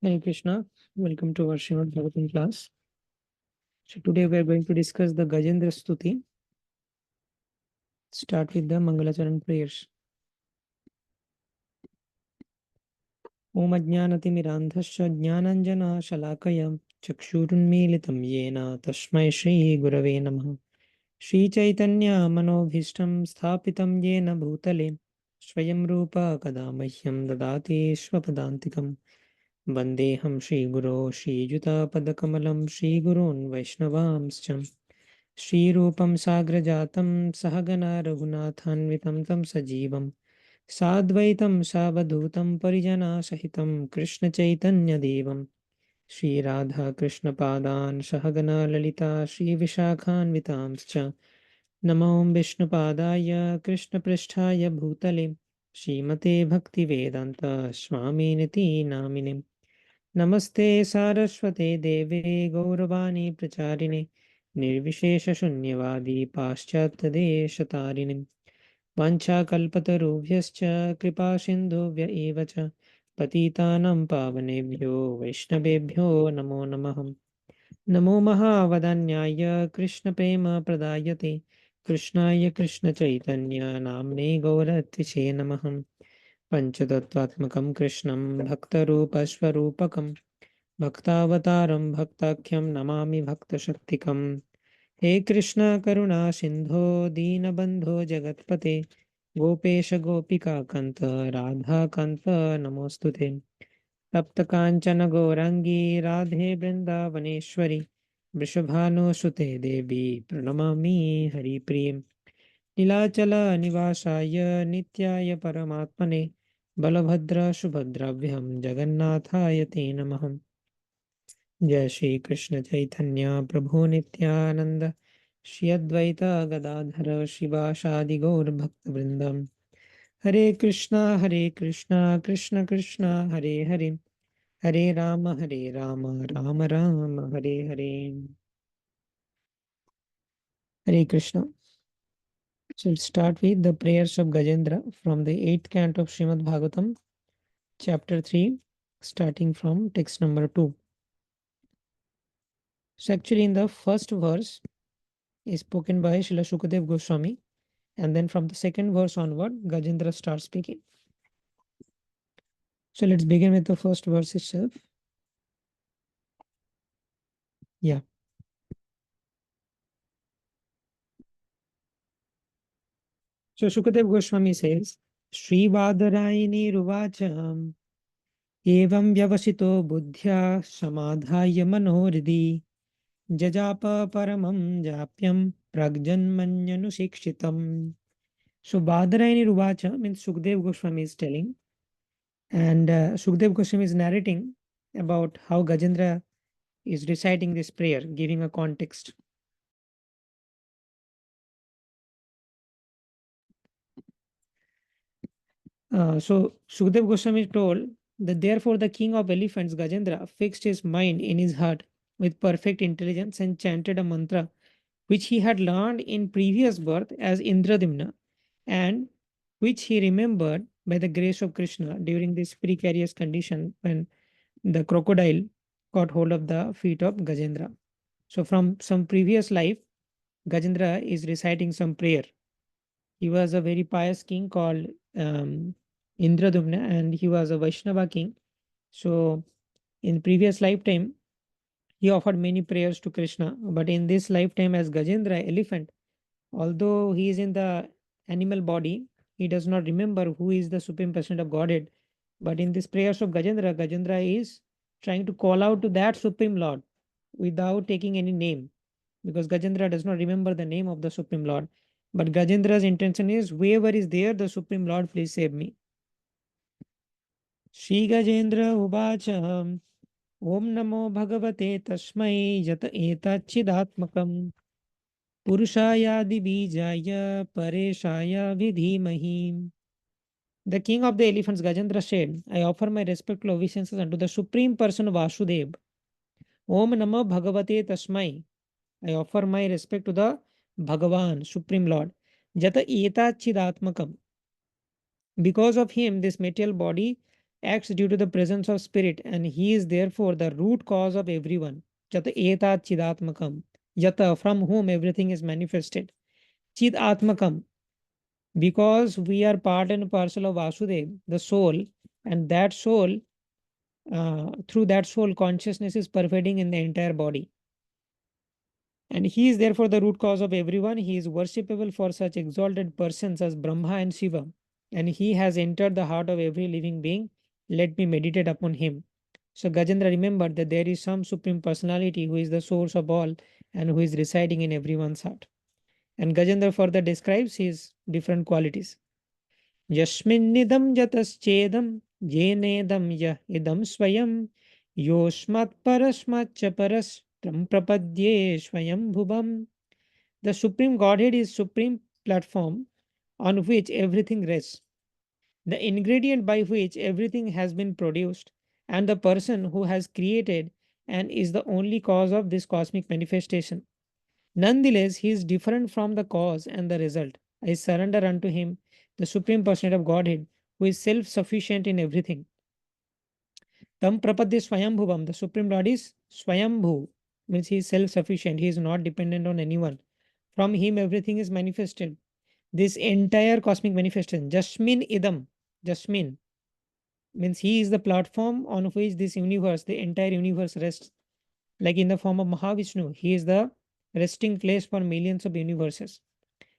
Hare Krishna, welcome to our Srimad Bhagavatam class. So today we are going to discuss the Gajendra Stuti. Start with the Mangalacharan prayers. Om Ajnanatimirandhasya Jnananjana Shalakaya Chakshurunmilitam Yena Tasmai Shri Gurave Namaha Shri Chaitanya Manobhishtam Sthapitam Yena Bhutale Swayam Rupa Kadamahyam Dadati Swapadantikam Vandeham Shri Guru Shri Juta Padakamalam Shri Gurun Vaishnavamscha श्रीरूपं साग्रजातं सहगना रघुनाथान्वितं तं सजीवं साद्वैतं सावधूतं परिजनासहितं कृष्णचैतन्यदेवं श्रीराधाकृष्णपादान् सहगना ललिता श्रीविशाखान्वितांश्च नमो विष्णुपादाय कृष्णपृष्ठाय भूतले श्रीमते भक्तिवेदान्त स्वामिनिति नामिने नमस्ते सारस्वते देवे गौरवाणी प्रचारिणे निर्विशेषशून्यवादी पाश्चात्यदेशतारिणीं वाञ्छाकल्पतरुभ्यश्च कृपासिन्धुभ्य एव च पतितानां पावनेभ्यो वैष्णवेभ्यो नमो नमः नमो महावदान्याय कृष्णप्रेमप्रदायते कृष्णाय कृष्णचैतन्य नाम्ने गौरत्विषे नमः पञ्चतत्त्वात्मकं कृष्णं भक्तरूपस्वरूपकं भक्तावतारं भक्ताख्यं नमामि भक्तशक्तिकम् हे कृष्ण करुणा सिन्धो दीनबन्धो जगत्पते गोपेश गोपिका कान्त राधा कान्त नमोऽस्तु ते तप्तकाञ्चन गौराङ्गी राधे वृन्दावनेश्वरि वृषभानुसुते देवी प्रणमामि हरिप्रिये नीलाचल निवासाय नित्याय परमात्मने बलभद्र सुभद्राभ्यां जगन्नाथाय ते नमः जय श्री कृष्ण चैतन्य प्रभु नित्यानंद श्री अद्वैत गदाधर शिवासादि गौर भक्त वृंदम हरे Krishna Krishna Krishna Hare Hare Hare Ram Ram Ram Hare Hare Hare Krishna. So let's start with the prayers of Gajendra from the 8th canto of Srimad Bhagavatam, chapter 3, starting from text number 2. So actually in the first verse is spoken by Srila Shukadev Goswami, and then from the second verse onward, Gajendra starts speaking. So let's begin with the first verse itself. Yeah. So Shukadev Goswami says, Sri Vadarayini Ruvacham Evam Vyavasito Buddhya Samadhaya Manoridi Jajapa Paramam Japyam Pragjanmanyanu Shikshitam. So Badarayani Ruvacha means Sukdev Goswami is telling, and Sukdev Goswami is narrating about how Gajendra is reciting this prayer, giving a context. So Sukdev Goswami told that therefore the king of elephants, Gajendra, fixed his mind in his heart with perfect intelligence and chanted a mantra which he had learned in previous birth as Indradimna, and which he remembered by the grace of Krishna during this precarious condition when the crocodile caught hold of the feet of Gajendra. So from some previous life, Gajendra is reciting some prayer. He was a very pious king called Indradumna, and he was a Vaishnava king. So in previous lifetime, he offered many prayers to Krishna. But in this lifetime, as Gajendra, elephant, although he is in the animal body, he does not remember who is the Supreme Personality of Godhead. But in this prayers of Gajendra, Gajendra is trying to call out to that Supreme Lord without taking any name, because Gajendra does not remember the name of the Supreme Lord. But Gajendra's intention is, whoever is there, the Supreme Lord, please save me. Shri Gajendra Uvacha Om Namo Bhagavate Tasmai Jata Etachidatmakam Purushayadi Bijaya Pareshaya Vidhimahi. The king of the elephants, Gajendra, said, I offer my respectful obeisances unto the Supreme Person Vasudev. Om Namo Bhagavate Tasmai. I offer my respect to the Bhagavan, Supreme Lord. Jata Etachidatmakam. Because of him, this material body acts due to the presence of spirit, and he is therefore the root cause of everyone. Jata etat chidatmakam. Yata, from whom everything is manifested. Chid atmakam, because we are part and parcel of Vasudev, the soul, and that soul, through that soul, consciousness is pervading in the entire body. And he is therefore the root cause of everyone. He is worshipable for such exalted persons as Brahma and Shiva. And he has entered the heart of every living being. Let me meditate upon him. So Gajendra remembered that there is some supreme personality who is the source of all and who is residing in everyone's heart. And Gajendra further describes his different qualities. Yasminnidam jataschedam jenedam yah idam swayam yosmat parasmat paras tam prapadye swayam bhubam. The Supreme Godhead is supreme platform on which everything rests, the ingredient by which everything has been produced, and the person who has created and is the only cause of this cosmic manifestation. Nonetheless, he is different from the cause and the result. I surrender unto him, the Supreme Personality of Godhead, who is self sufficient in everything. Tam prapadya swayambhuvam, the Supreme Lord is swayambhu, means he is self sufficient, he is not dependent on anyone. From him, everything is manifested. This entire cosmic manifestation, Jasmin Idam, Jasmin, means he is the platform on which this universe, the entire universe rests. Like in the form of Mahavishnu, he is the resting place for millions of universes.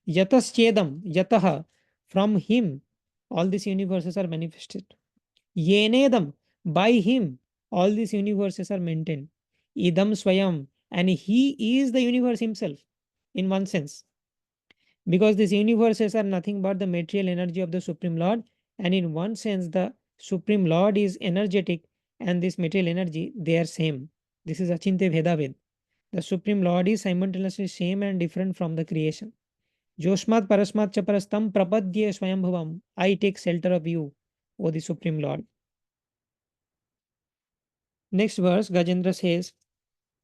Yataschedam, Yataha, from him, all these universes are manifested. Yenedam, by him, all these universes are maintained. Idam Swayam, and he is the universe himself, in one sense. Because these universes are nothing but the material energy of the Supreme Lord, and in one sense, the Supreme Lord is energetic, and this material energy, they are same. This is Achinte Bhedaved. The Supreme Lord is simultaneously same and different from the creation. Joshmat Parasmat Chaparastam Prapadye Swayambhavam. I take shelter of you, O the Supreme Lord. Next verse, Gajendra says,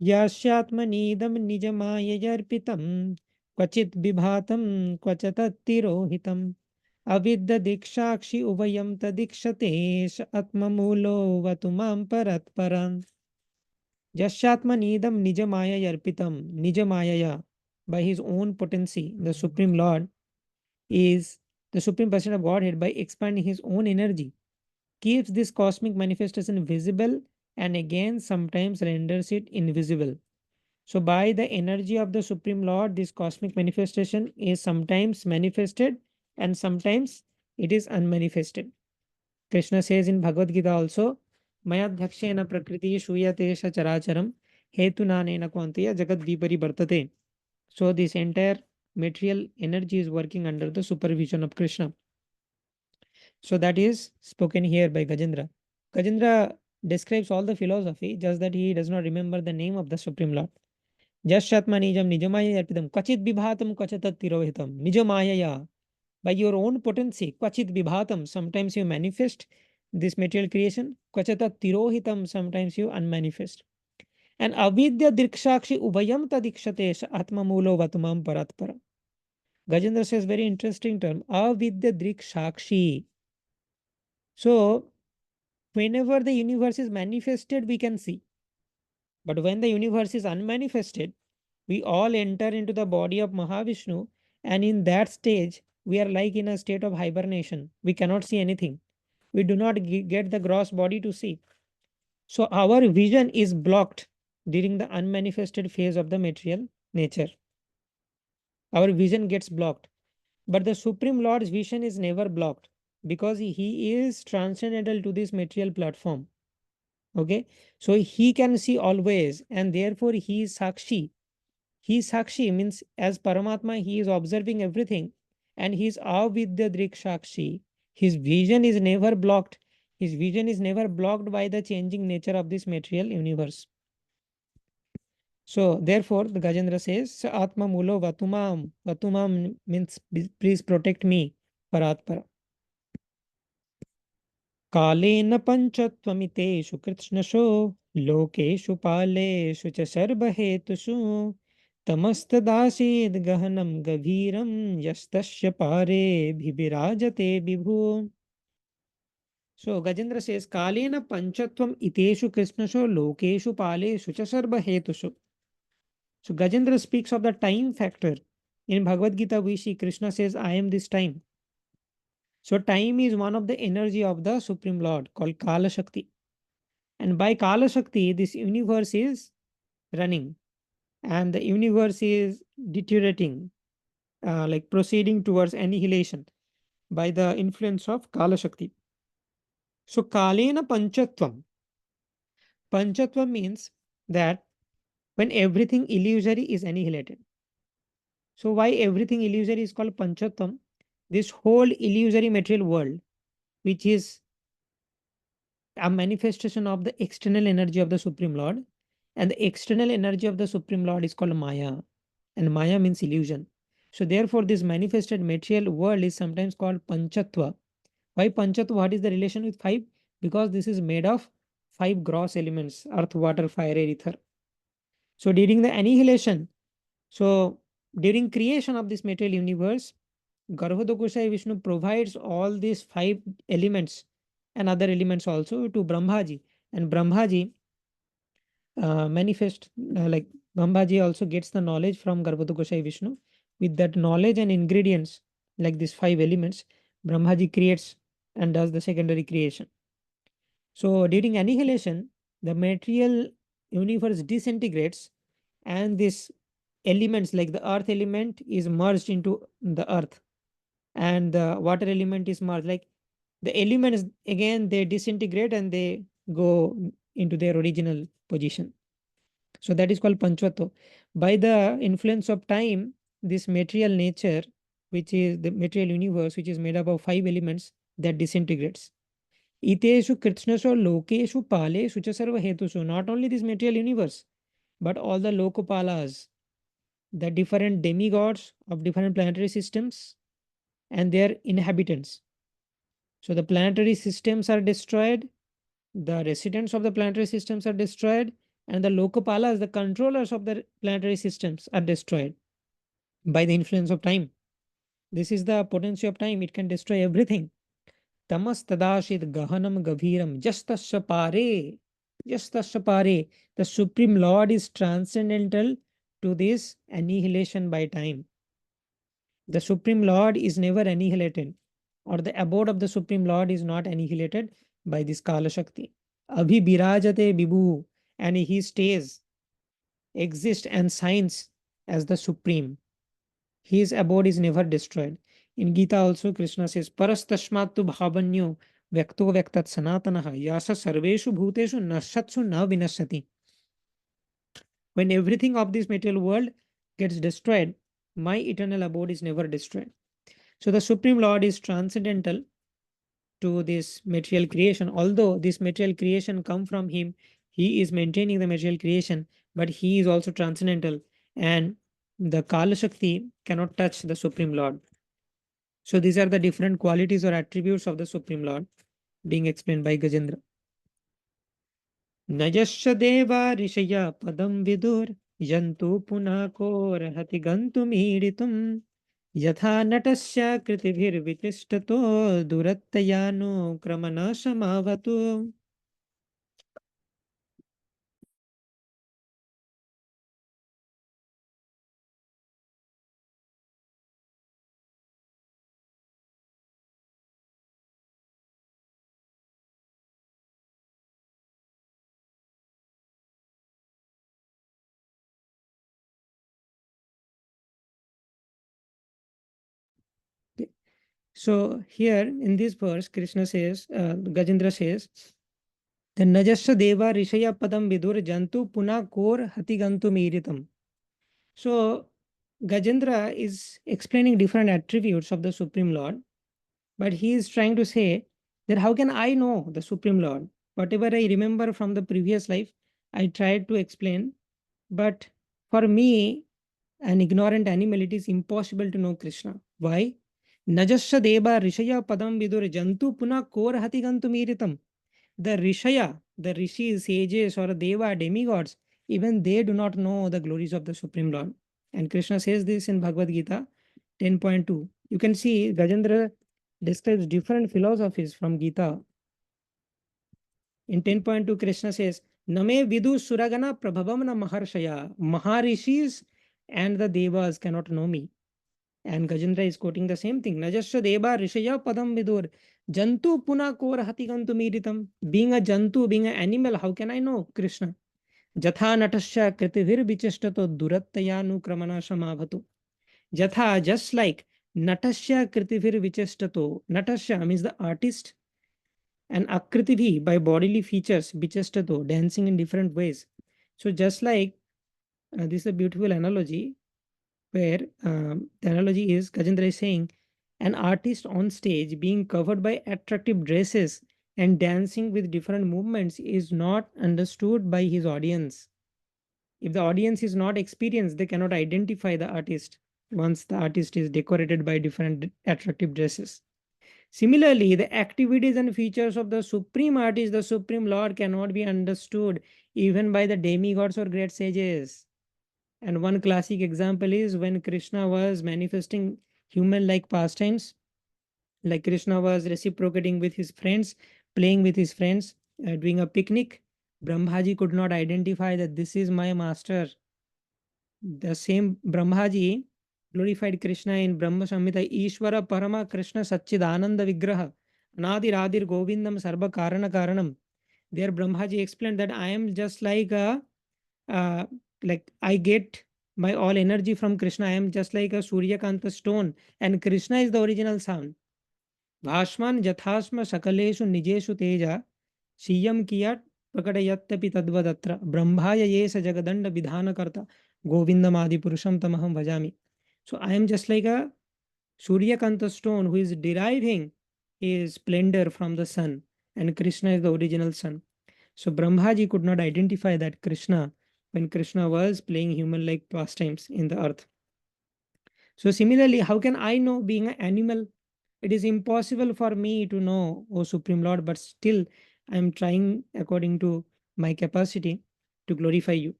Yasyatmanidam nijamayajarpitam क्वचित् विभातं क्वच तत्तिरोहितम् अविद्यदीक्षाक्षि उभयं तदीक्षते स आत्ममूलो वतु मां परात्परान् यस्यात्मनीदं nijamaya nijamaya, by his own potency, the Supreme Lord is the Supreme Person of Godhead. By expanding his own energy, keeps this cosmic manifestation visible and again sometimes renders it invisible. So, by the energy of the Supreme Lord, this cosmic manifestation is sometimes manifested and sometimes it is unmanifested. Krishna says in Bhagavad Gita also, Mayadhyakshena prakriti shuyate characharam hetunanena kvantiya jagat vipari bartate. So, this entire material energy is working under the supervision of Krishna. So, that is spoken here by Gajendra. Gajendra describes all the philosophy, just that he does not remember the name of the Supreme Lord. Jashatmanijam nijamaya arpitam kvachit vibhatam kvachatat tirohitam nijamaya. By your own potency, kvachit vibhatam, sometimes you manifest this material creation, kvachatat tirohitam, sometimes you unmanifest. And avidya dirkshakshi ubhayam tadikshate atma mulo vatumam paratpara. Gajendra says very interesting term, avidya dirkshakshi. So, whenever the universe is manifested, we can see. But when the universe is unmanifested, we all enter into the body of Mahavishnu, and in that stage, we are like in a state of hibernation. We cannot see anything. We do not get the gross body to see. So, our vision is blocked during the unmanifested phase of the material nature. Our vision gets blocked. But the Supreme Lord's vision is never blocked because he is transcendental to this material platform. Okay, so he can see always, and therefore he is Sakshi. He is Sakshi means as Paramatma, he is observing everything, and he is Avidya Drik Sakshi. His vision is never blocked. His vision is never blocked by the changing nature of this material universe. So, therefore, the Gajendra says, "Sa Atma Mulo Vatumam." Vatumam means please protect me, Paratpara. कालेन पञ्चत्वमितेषु कृत्स्नशो लोकेषु पालेषु च सर्वहेतुषु तमस्तदासीद् गहनं गभीरं यस्तस्य पारे विराजते विभु. So Gajendra says, Kalena Panchatvam Iteshu Krishnasho Lokeshu Paleshu Cha Sarva Hetushu. So Gajendra speaks of the time factor. In Bhagavad Gita, we see Krishna says, I am this time. So time is one of the energy of the Supreme Lord called Kala Shakti. And by Kala Shakti, this universe is running and the universe is deteriorating, like proceeding towards annihilation by the influence of Kala Shakti. So Kalena Panchatvam. Panchatvam means that when everything illusory is annihilated. So why everything illusory is called Panchatvam? This whole illusory material world, which is a manifestation of the external energy of the Supreme Lord, and the external energy of the Supreme Lord is called Maya, and Maya means illusion. So therefore, this manifested material world is sometimes called Panchatva. Why Panchatva? What is the relation with five? Because this is made of five gross elements: earth, water, fire, air, ether. So during the annihilation, so during creation of this material universe, Garbhoda Gosai Vishnu provides all these five elements and other elements also to Brahmaji. And Brahmaji manifest, like Brahmaji also gets the knowledge from Garbhoda Gosai Vishnu. With that knowledge and ingredients, like these five elements, Brahmaji creates and does the secondary creation. So during annihilation, the material universe disintegrates and these elements like the earth element is merged into the earth and the water element is merged. Like the elements again they disintegrate and they go into their original position. So that is called Panchvatva. By the influence of time, this material nature, which is the material universe, which is made up of five elements, that disintegrates. Iteshu Kritshnashu Lokeshu Paleshu Cha Sarva Hetushu. Not only this material universe, but all the Lokopalas, the different demigods of different planetary systems and their inhabitants. So the planetary systems are destroyed, the residents of the planetary systems are destroyed, and the Lokopalas, the controllers of the planetary systems, are destroyed by the influence of time. This is the potency of time, it can destroy everything. Tamas tadashid gahanam gaviram jastasya pare. Jastasya pare. The Supreme Lord is transcendental to this annihilation by time. The Supreme Lord is never annihilated, or the abode of the Supreme Lord is not annihilated by this Kala Shakti. Abhi birajate bibu, and he stays, exists, and shines as the Supreme. His abode is never destroyed. In Gita also, Krishna says, Parastashmatu bhavanyo vyakto vyaktat sanatanaha yasa sarveshu bhuteshu nashatsu na vinasati. When everything of this material world gets destroyed, my eternal abode is never destroyed. So the Supreme Lord is transcendental to this material creation. Although this material creation come from him, he is maintaining the material creation, but he is also transcendental and the Kala Shakti cannot touch the Supreme Lord. So these are the different qualities or attributes of the Supreme Lord being explained by Gajendra. Najasya deva rishaya padam vidur yantu punako rahati gantum यथा नटस्य कृतिभिर्वितिष्ठतो दुरत्ययानो क्रमण समावतु. So here in this verse, Krishna says, Gajendra says, the Najasya Deva Rishaya Padam Vidur Jantu Puna Kor Hatigantu Miritam. So Gajendra is explaining different attributes of the Supreme Lord, but he is trying to say that how can I know the Supreme Lord? Whatever I remember from the previous life, I tried to explain, but for me, an ignorant animal, it is impossible to know Krishna. Why? Najasya Deva Rishaya Padam Vidur Jantu Puna Kor Hatigantu Miritam. The Rishaya, the rishis, sages, or Deva, demigods, even they do not know the glories of the Supreme Lord. And Krishna says this in Bhagavad Gita 10.2. You can see Gajendra describes different philosophies from Gita In 10.2, Krishna says, Name vidu suragana prabhavam na maharshaya. Maharishis and the devas cannot know me. And Gajendra is quoting the same thing. Najasya deva rishaya padam vidur. Jantu puna kor hatigantu miritam. Being a jantu, being an animal, how can I know Krishna? Jatha natasya kritivir vichestato durattayanu kramana samabhatu. Jatha, just like natasya kritivir vichestato. Natasya means the artist, and akritivi by bodily features, vichestato, dancing in different ways. So just like this is a beautiful analogy where the analogy is Gajendra is saying an artist on stage being covered by attractive dresses and dancing with different movements is not understood by his audience. If the audience is not experienced, they cannot identify the artist once the artist is decorated by different attractive dresses. Similarly, the activities and features of the Supreme Artist, the Supreme Lord, cannot be understood even by the demigods or great sages. And one classic example is when Krishna was manifesting human like pastimes, like Krishna was reciprocating with his friends, playing with his friends, doing a picnic. Brahmaji could not identify that this is my master. The same Brahmaji glorified Krishna in Brahma Samhita, Ishvara Parama Krishna Satchidananda Vigraha, Anadir Adir Govindam Sarva Karana Karanam. There Brahmaji explained that I am just uh, like I get my all energy from Krishna. I am just like a Surya Kanta stone, and Krishna is the original sound. भाष्मान जथास्म सकलेषु निजेषु तेजा सीयम कियत् प्रकटयत्यपि तद्वदत्र ब्रह्माय ये स जगदंड विधान करता गोविंदमादि पुरुषम तमहम भजामि. So I am just like a Suryakanta stone who is deriving his splendor from the sun, and Krishna is the original sun. So Brahmaji could not identify that Krishna when Krishna was playing human like pastimes in the earth. So similarly, how can I know being an animal? It is impossible for me to know, O Supreme Lord, but still I am trying according to my capacity to glorify you.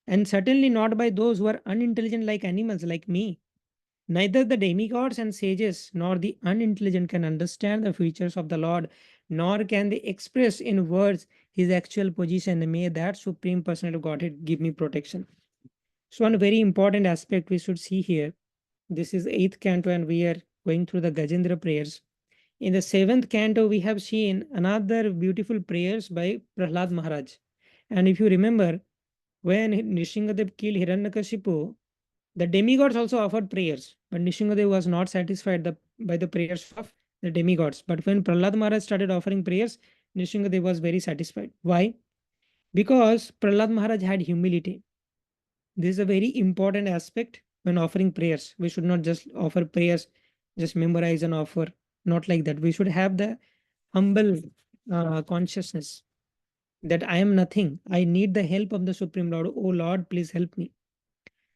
And certainly not by those who are unintelligent like animals like me. Neither the demigods and sages nor the unintelligent can understand the features of the Lord, nor can they express in words his actual position. May that Supreme Personality of Godhead give me protection. So, one very important aspect we should see here, this is eighth canto, and we are going through the Gajendra prayers. In the seventh canto, we have seen another beautiful prayers by Prahlad Maharaj. And if you remember, when Nishingadev killed Hiranyakashipu, the demigods also offered prayers, but Nishingadev was not satisfied by the prayers of the demigods. But when Prahlad Maharaj started offering prayers, Nishingadev was very satisfied. Why? Because Prahlad Maharaj had humility. This is a very important aspect when offering prayers. We should not just offer prayers, just memorize and offer. Not like that. We should have the humble consciousness that I am nothing. I need the help of the Supreme Lord. Oh Lord, please help me.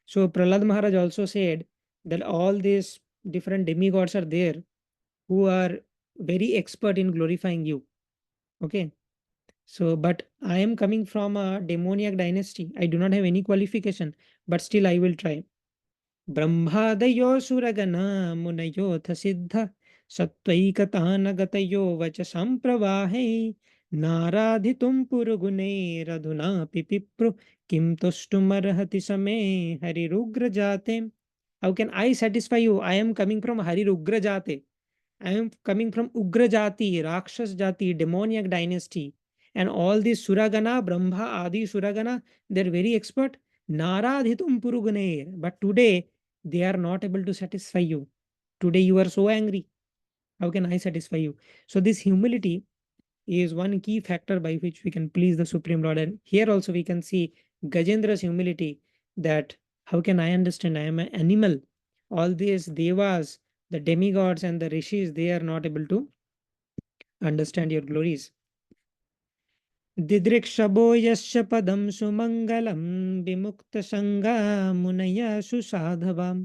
So Prahlad Maharaj also said that all these different demigods are there who are very expert in glorifying you. Okay. So, but I am coming from a demoniac dynasty. I do not have any qualification, but still I will try. ब्रह्मादयो सुरगणा मुनयोऽथ सिद्ध सत्त्वैकतानगतयो वचसां प्रवाहै नाराधितुं पुरुगुणैरधुनापि पिप्रु किं तुष्टुमर्हति समे हरिरुग्रजाते. How can I satisfy you? I am coming from Harirugrajate. I am coming from Ugrajati, Rakshas Jati, demoniac dynasty. And all these Suragana, Brahma, Adi Suragana, they're very expert. Naradhitum Purugunair. But today, they are not able to satisfy you. Today, you are so angry. How can I satisfy you? So, this humility is one key factor by which we can please the Supreme Lord. And here also, we can see Gajendra's humility, that how can I understand? I am an animal. All these devas, the demigods, and the rishis, they are not able to understand your glories. दिदृक्षभो यस्य पदं सुमङ्गलं विमुक्तसङ्गा मुनयः सुसाधवां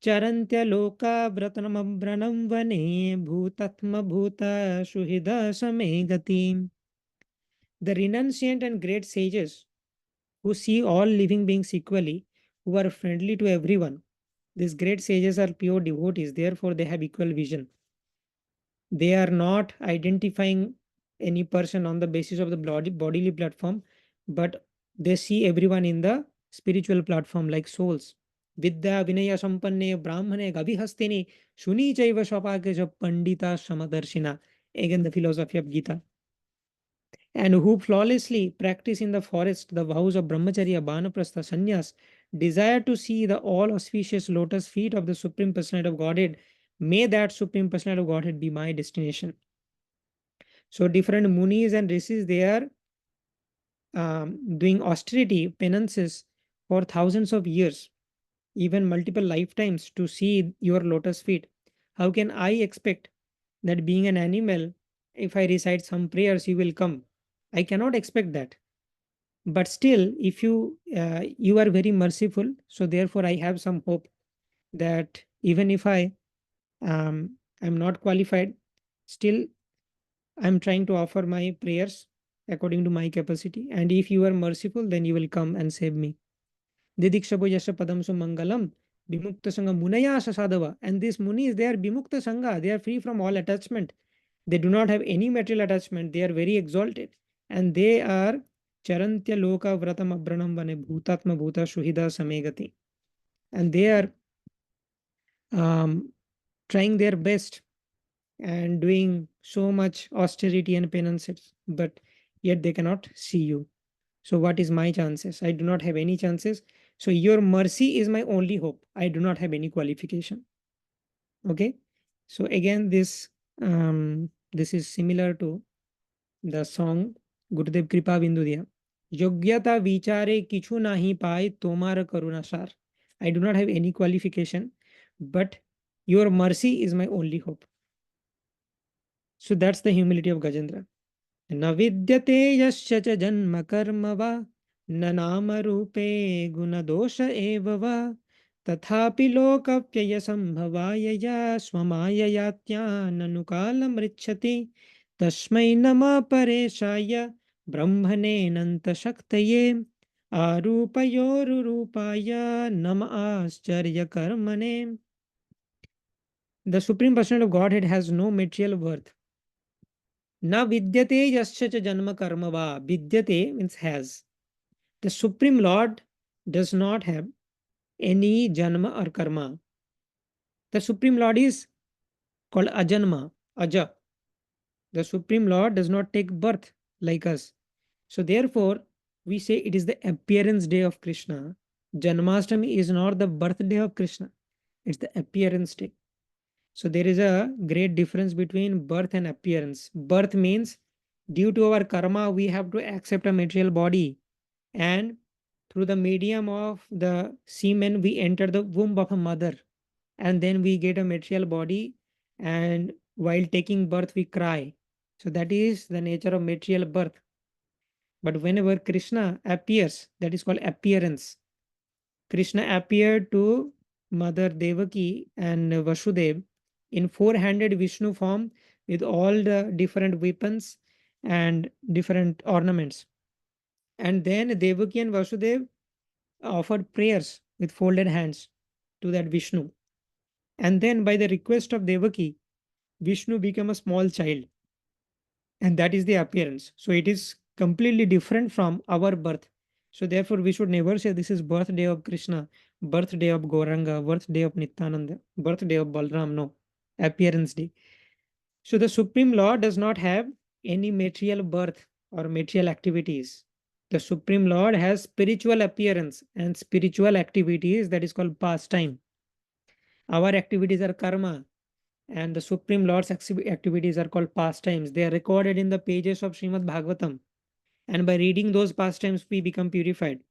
चरन्त्यलोकाव्रतमव्रणं वने भूतात्मभूता सुहृदा समे गतिम्. The renunciant and great sages who see all living beings equally, who are friendly to everyone. These great sages are pure devotees, therefore they have equal vision. They are not identifying any person on the basis of the bodily platform, but they see everyone in the spiritual platform like souls. Vidya Vinaya Sampanne Brahmane Gabhihastini Shuni Chaiva Shapake Pandita Samadarshina. Again, the philosophy of Gita. And who flawlessly practice in the forest the vows of brahmacharya, banaprastha, sannyas, desire to see the all auspicious lotus feet of the Supreme Personality of Godhead. May that Supreme Personality of Godhead be my destination. So different munis and rishis, they are doing austerity penances for thousands of years, even multiple lifetimes, to see your lotus feet. How can I expect that being an animal, if I recite some prayers, you will come? I cannot expect that. But still, if you are very merciful, so therefore I have some hope that even if I'm not qualified, still I'm trying to offer my prayers according to my capacity. And if you are merciful, then you will come and save me. Didikshapo yasha padam su mangalam vimukta sangha munaya sadava. And these munis, they are vimukta sangha. They are free from all attachment. They do not have any material attachment. They are very exalted. And they are charantya loka vratam abranam vane bhutatma bhuta shuhida samegati. And they are um, trying their best and doing so much austerity and penances, but yet they cannot see you. So, what is my chances? I do not have any chances. So, your mercy is my only hope. I do not have any qualification. Okay. So, again, this is similar to the song Gurudev Kripa Bindu Diya. Yogyata vichare kichu nahi pai tomar karuna sar. I do not have any qualification, but your mercy is my only hope. So that's the humility of Gajendra. न विद्यते यस्य च जन्म कर्म वा न नाम रूपे गुणदोष एव वा तथापि लोकव्ययसम्भवाय या स्वमाययात्याननुकालमृच्छति तस्मै नमः परेशाय ब्रह्मणेऽनन्तशक्तये आरूपयोरुरूपाय नमः आश्चर्यकर्मणे. The Supreme Personality of Godhead has no material worth. Na vidyate yasya cha janma karma va. Vidyate means has. The Supreme Lord does not have any janma or karma. The Supreme Lord is called ajanma, aja. The Supreme Lord does not take birth like us. So therefore, we say it is the appearance day of Krishna. Janmashtami is not the birthday of Krishna. It's the appearance day. So there is a great difference between birth and appearance. Birth means due to our karma, we have to accept a material body, and through the medium of the semen, we enter the womb of a mother, and then we get a material body, and while taking birth, we cry. So that is the nature of material birth. But whenever Krishna appears, that is called appearance. Krishna appeared to Mother Devaki and Vasudev in four-handed Vishnu form with all the different weapons and different ornaments. And then Devaki and Vasudev offered prayers with folded hands to that Vishnu. And then by the request of Devaki, Vishnu became a small child. And that is the appearance. So it is completely different from our birth. So therefore, we should never say this is birthday of Krishna, birthday of Gauranga, birthday of Nityananda, birthday of Balram. No, appearance day. So the Supreme Lord does not have any material birth or material activities. The Supreme Lord has spiritual appearance and spiritual activities, that is called pastime. Our activities are karma, and the Supreme Lord's activities are called pastimes. They are recorded in the pages of Srimad Bhagavatam. And by reading those pastimes, we become purified.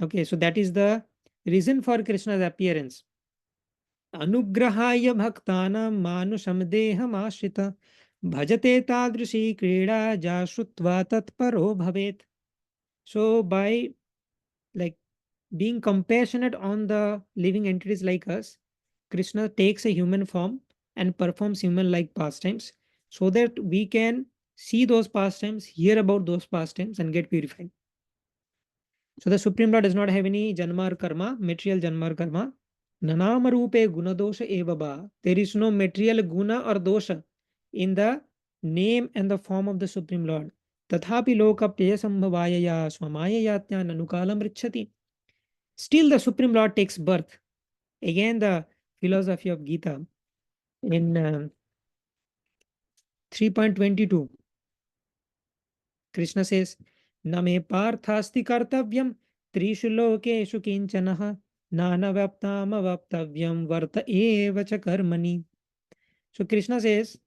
Okay, so that is the reason for Krishna's appearance. Anugrahaya bhaktana manusham deham ashrita bhajate tadrishi krida jashrutva tatparo bhavet. So by like being compassionate on the living entities like us, Krishna takes a human form and performs human like pastimes so that we can see those pastimes, hear about those pastimes, and get purified. So the Supreme Lord does not have any janma or karma, material janma or karma. Nanama rupe guna dosha evaba. There is no material guna or dosha in the name and the form of the Supreme Lord. Tathapi lokapya sambhavaya swamayayatyan anukalam richati. Still, the Supreme Lord takes birth. Again, the philosophy of Gita in 3.22, Krishna says, Name parthasti kartavyam trishu lokeshu kinchanaha nanavaptam avaptavyam varta eva cha karmani. So Krishna says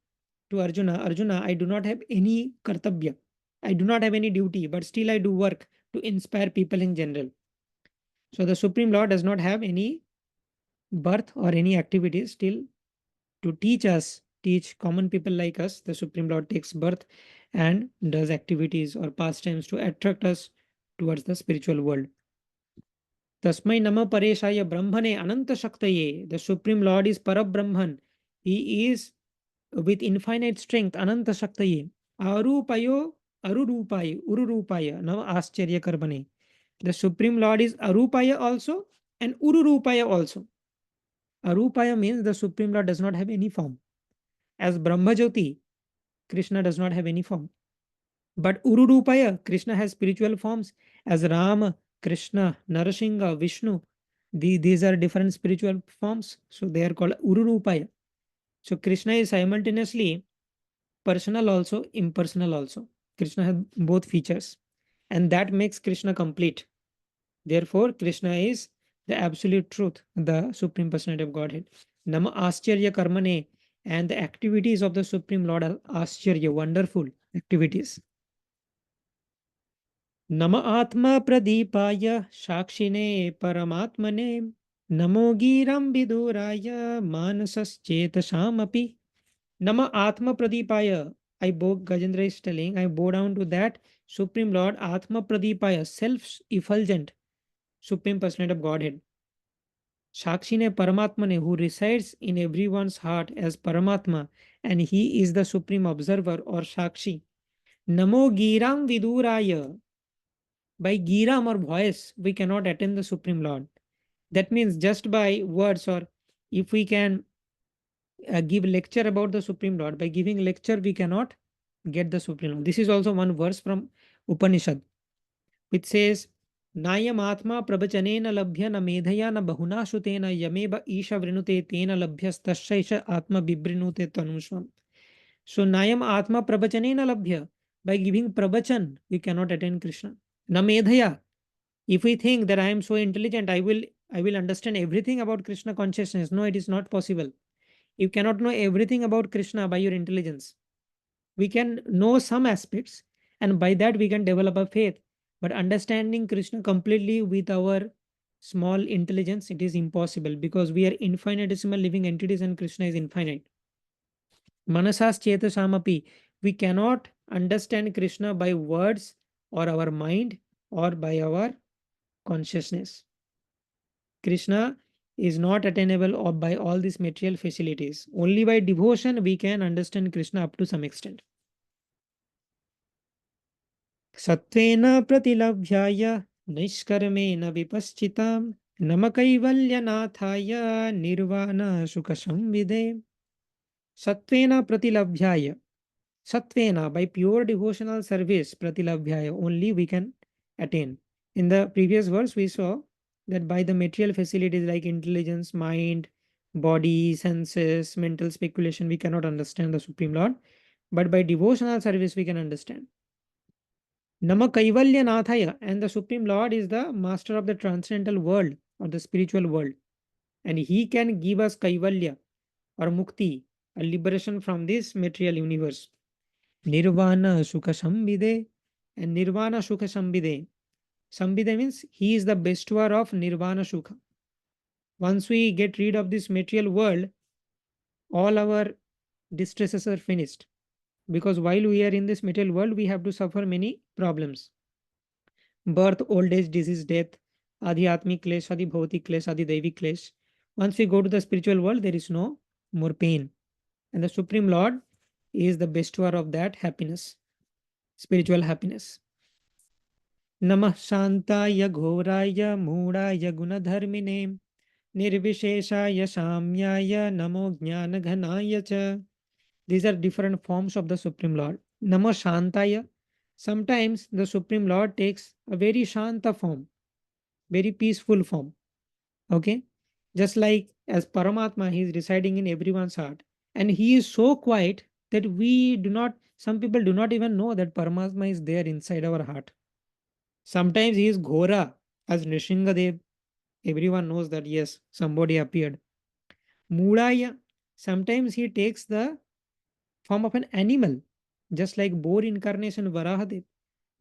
to Arjuna, Arjuna, I do not have any kartavya. I do not have any duty, but still I do work to inspire people in general. So the Supreme Lord does not have any birth or any activities. Still, to teach us, teach common people like us, the Supreme Lord takes birth and does activities or pastimes to attract us towards the spiritual world. Tasmai Nama Pareshaya Brahmane Ananta Shaktaye. The Supreme Lord is Parabrahman. He is with infinite strength, Ananta Shaktaye. Arupayo Arurupaya, Ururupaya, Nav Ascharya Karbane. The Supreme Lord is Arupaya also and Ururupaya also. Arupaya means the Supreme Lord does not have any form. As Brahmajyoti, Krishna does not have any form. But Ururupaya, Krishna has spiritual forms as Rama, Krishna, Narasingha, Vishnu. These are different spiritual forms. So they are called Ururupaya. So Krishna is simultaneously personal also, impersonal also. Krishna has both features. And that makes Krishna complete. Therefore, Krishna is the absolute truth, the Supreme Personality of Godhead. Nama Ascharya Karmane, and the activities of the Supreme Lord are Ascharya, wonderful activities. Nama Atma Pradipaya Shakshine Paramatmane Namo Giram Viduraya Manasaschetashamapi. Nama Atma Pradipaya. I bow, Gajendra is telling, I bow down to that Supreme Lord Atma Pradipaya, self-effulgent Supreme Personality of Godhead. Shakshine Paramatmane, who resides in everyone's heart as Paramatma, and he is the Supreme Observer or Shakshi. Namo Giram Viduraya. By Giram or voice, we cannot attain the Supreme Lord. That means just by words, or if we can give lecture about the Supreme Lord, by giving lecture, we cannot get the Supreme Lord. This is also one verse from Upanishad, which says, Nayam Atma Prabachanena Labhya na Medhaya na Bahuna Shutena Yameba Isha Vrinute Tena Labhyas Tashaisha Atma Bibrinute Tanushvam. So Nayam Atma Prabachanena Labhya. By giving Prabachan, we cannot attain Krishna. Na Medhaya. If we think that I am so intelligent, I will understand everything about Krishna consciousness. No, it is not possible. You cannot know everything about Krishna by your intelligence. We can know some aspects, and by that we can develop a faith. But understanding Krishna completely with our small intelligence, it is impossible because we are infinitesimal living entities and Krishna is infinite. Manasas Chetasamapi. We cannot understand Krishna by words or our mind or by our consciousness. Krishna is not attainable by all these material facilities. Only by devotion we can understand Krishna up to some extent. Satvena pratilabhyaya nishkarmena vipaschitam namakaivalyanathaya nirvana sukasham vide. Satvena pratilabhyaya. Satvena, by pure devotional service, pratilabhyaya, only we can attain. In the previous verse, we saw that by the material facilities like intelligence, mind, body, senses, mental speculation, we cannot understand the Supreme Lord. But by devotional service, we can understand. Nama Kaivalya Nathaya, and the Supreme Lord is the master of the transcendental world or the spiritual world. And he can give us Kaivalya or Mukti, a liberation from this material universe. Nirvana Sukha Sambhide, and Nirvana Sukha Sambhide. Sambhide means he is the bestower of Nirvana Sukha. Once we get rid of this material world, all our distresses are finished. Because while we are in this material world, we have to suffer many problems. Birth, old age, disease, death, Adi Atmic Klesh, Adi Bhautik Klesh, Adi Devi Klesh. Once we go to the spiritual world, there is no more pain. And the Supreme Lord is the bestower of that happiness, spiritual happiness. Namah Shantaya Ghoraya Mudaya Gunadharmine Nirvisheshaya Shamyaya Namo Jnana Ghanaya Cha These are different forms of the Supreme Lord. Namo Shantaya. Sometimes the Supreme Lord takes a very Shanta form, very peaceful form. Okay. Just like as Paramatma, he is residing in everyone's heart. And he is so quiet that we do not, some people do not even know that Paramatma is there inside our heart. Sometimes he is Ghora as Nrishingadev. Everyone knows that yes, somebody appeared. Mudaya. Sometimes he takes the form of an animal, just like boar incarnation Varahadev.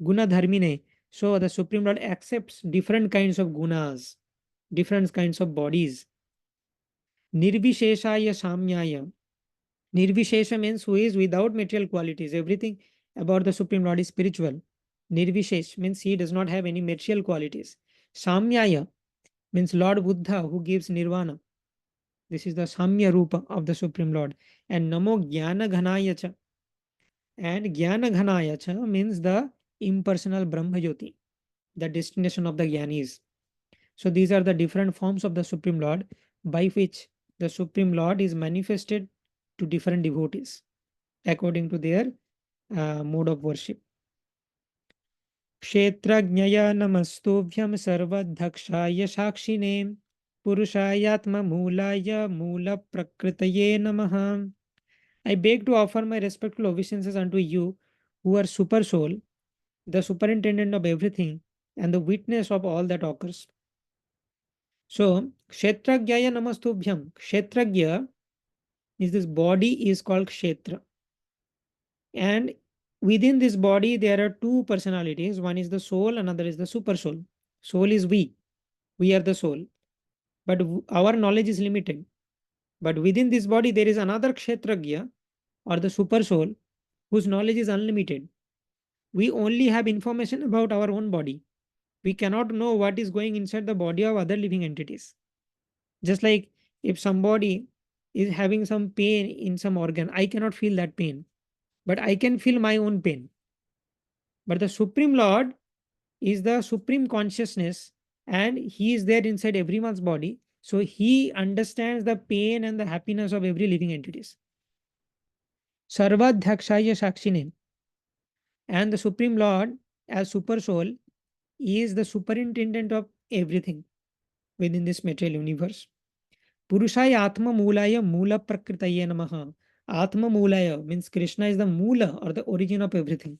Guna Dharmine. So the Supreme Lord accepts different kinds of gunas, different kinds of bodies. Nirvisheshaya Samyaya. Nirvishesha means who is without material qualities. Everything about the Supreme Lord is spiritual. Nirvishesh means he does not have any material qualities. Samyaya means Lord Buddha who gives nirvana. This is the Samya Rupa of the Supreme Lord. And Namo Jnana Ghanaya Cha. And Jnana Ghanaya Cha means the impersonal Brahma Jyoti, the destination of the Jnanis. So these are the different forms of the Supreme Lord by which the Supreme Lord is manifested to different devotees according to their mode of worship. Kshetrajnaya namastubhyam sarvadhakshaya sakshine purushayatma mulaya mula prakritaye namaha. I beg to offer my respectful obeisances unto you who are super soul, the superintendent of everything, and the witness of all that occurs. So, Kshetrajnaya namastubhyam. Kshetrajya is this body is called Kshetra. And within this body, there are two personalities. One is the soul, another is the super soul. Soul is we. We are the soul. But our knowledge is limited. But within this body, there is another Kshetrajya or the super soul whose knowledge is unlimited. We only have information about our own body. We cannot know what is going inside the body of other living entities. Just like if somebody is having some pain in some organ, I cannot feel that pain, but I can feel my own pain. But the Supreme Lord is the supreme consciousness and he is there inside everyone's body. So he understands the pain and the happiness of every living entities. Sarvadhyakshaya Shakshine. And the Supreme Lord, as Super Soul, is the superintendent of everything within this material universe. Purushaya Atma Mulaya Mula Prakritaye Namaha. Atma Mulaya means Krishna is the Mula or the origin of everything.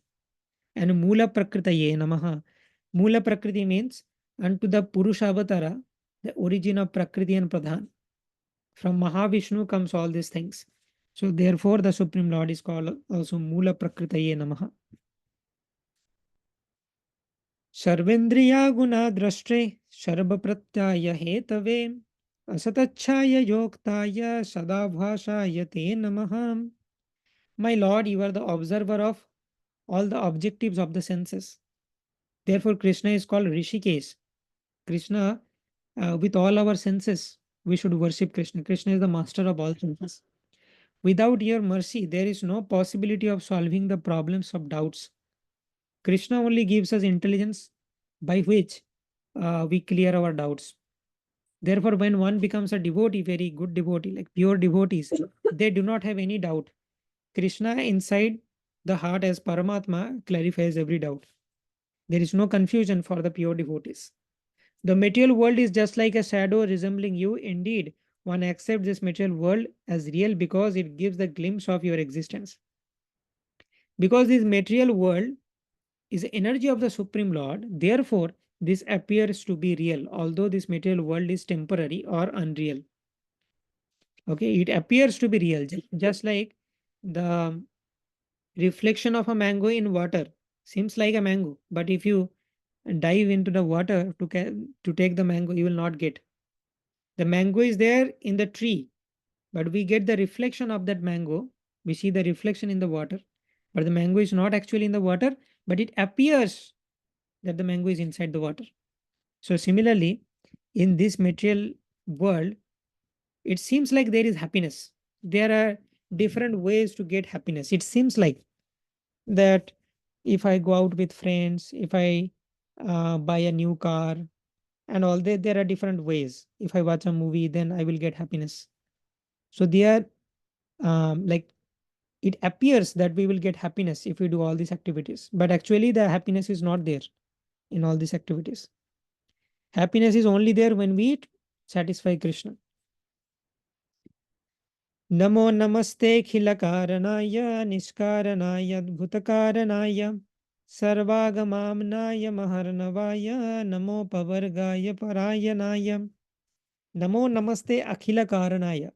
And Mula Prakritaye Namaha. Mula Prakriti means unto the Purusha Avatara, the origin of Prakriti and Pradhan. From Mahavishnu comes all these things. So therefore the Supreme Lord is called also Mula Prakritaye Namaha. Sarvendriya Guna Drashtre Sharva Pratyaya Hetave Asatachaya Yoktaya Sadabhashaya Te Namaha. My Lord, you are the observer of all the objectives of the senses. Therefore, Krishna is called Rishikesh. Krishna, with all our senses, we should worship Krishna. Krishna is the master of all senses. Without your mercy, there is no possibility of solving the problems of doubts. Krishna only gives us intelligence by which we clear our doubts. Therefore, when one becomes a devotee, very good devotee, like pure devotees, they do not have any doubt. Krishna inside the heart as Paramatma clarifies every doubt. There is no confusion for the pure devotees. The material world is just like a shadow resembling you. Indeed, one accepts this material world as real because it gives the glimpse of your existence. Because this material world is the energy of the Supreme Lord, therefore, this appears to be real, although this material world is temporary or unreal. Okay, it appears to be real, just like the reflection of a mango in water seems like a mango, but if you dive into the water to take the mango, you will not get. The mango is there in the tree, but we get the reflection of that mango. We see the reflection in the water, but the mango is not actually in the water, but it appears that the mango is inside the water. So similarly, in this material world, it seems like there is happiness. There are different ways to get happiness. It seems like that if I go out with friends, if I buy a new car, and all that, there are different ways. If I watch a movie, then I will get happiness. So they are like It appears that we will get happiness if we do all these activities, but actually the happiness is not there in all these activities. Happiness is only there when we satisfy Krishna. Namo namaste khilakaranaya nishkaranaya adbhutakaranaya sarvagamamnaya maharnavaya namo pavargaya parayanaya. Namo namaste akhila karanaya.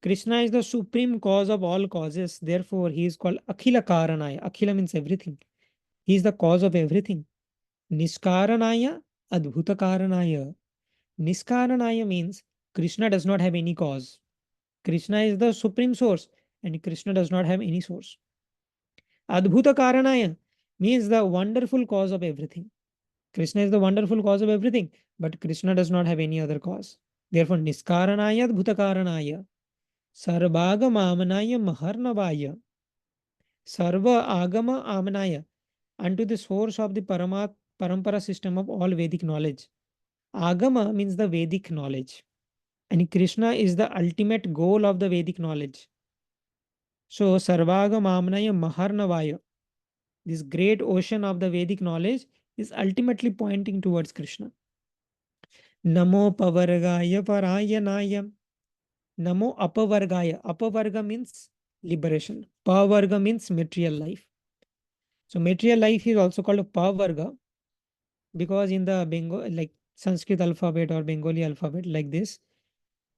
Krishna is the supreme cause of all causes. Therefore, he is called Akhila Karanaya. Akhila means everything. He is the cause of everything. Niskaranaya, Adbhuta Karanaya. Niskaranaya means Krishna does not have any cause. Krishna is the supreme source and Krishna does not have any source. Adbhuta Karanaya means the wonderful cause of everything. Krishna is the wonderful cause of everything, but Krishna does not have any other cause. Therefore, Niskaranaya, Adbhuta Karanaya. Sarvaga Maharnavaya. Sarva Agama Amanaya. Unto the source of the Parampara system of all Vedic knowledge. Agama means the Vedic knowledge. And Krishna is the ultimate goal of the Vedic knowledge. So Sarvaga Amanaya Maharnavaya. This great ocean of the Vedic knowledge is ultimately pointing towards Krishna. Namo Pavargaya Parayanaya. Namo Apavargaya. Apavarga means liberation. Pavarga means material life. So material life is also called Pavarga because in the Bengal, like Sanskrit alphabet or Bengali alphabet, like this,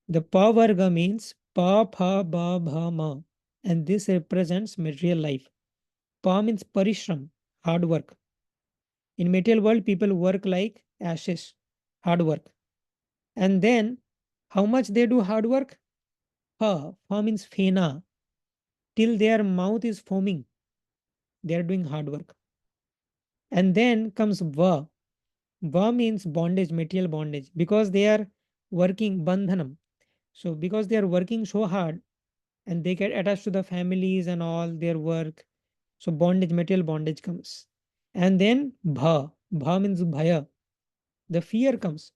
the Pavarga means Pa, Pha, Ba, Bha, Ma, and this represents material life. Pa means Parishram, hard work. In material world, people work like ashes, hard work. And then, how much they do hard work? Pha means Fena, till their mouth is foaming. They are doing hard work. And then comes Va. Va means bondage, material bondage, because they are working bandhanam. So because they are working so hard and they get attached to the families and all their work, so bondage, material bondage comes. And then Bha means bhaya. The fear comes.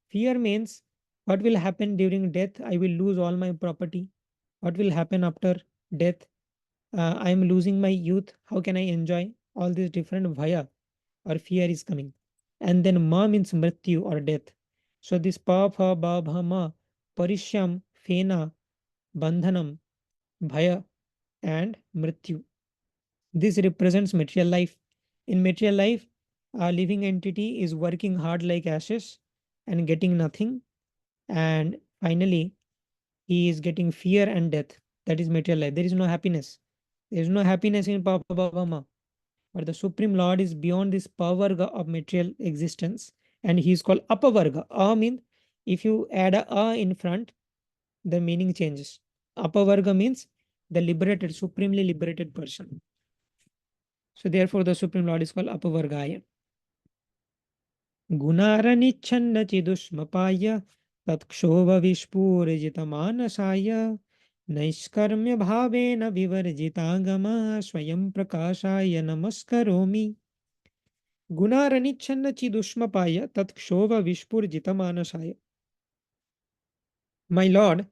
Fear means what will happen during death? I will lose all my property. What will happen after death? I am losing my youth. How can I enjoy? All these different bhaya or fear is coming. And then ma means mrityu or death. So this pa, pha, ba, bha, ma, parishyam, fena, bandhanam, bhaya, and mrityu. This represents material life. In material life, a living entity is working hard like ashes and getting nothing. And finally, he is getting fear and death. That is material life. There is no happiness. There is no happiness in pa, pha, ba, bha, ma. But the Supreme Lord is beyond this pavarga of material existence, and he is called apavarga. A means if you add a in front, the meaning changes. Apavarga means the liberated, supremely liberated person. So therefore, the Supreme Lord is called apavargaya. Gunaranichhanna chidushmapaya tatkshova vishpurjita manasaya नैष्कर्म्य भावेन विवर्जितागमा स्वयं प्रकाशाय नमस्करोमि. Gunaranichhanna chidushmapaya tat kshova vishpurjita manasaya. My Lord,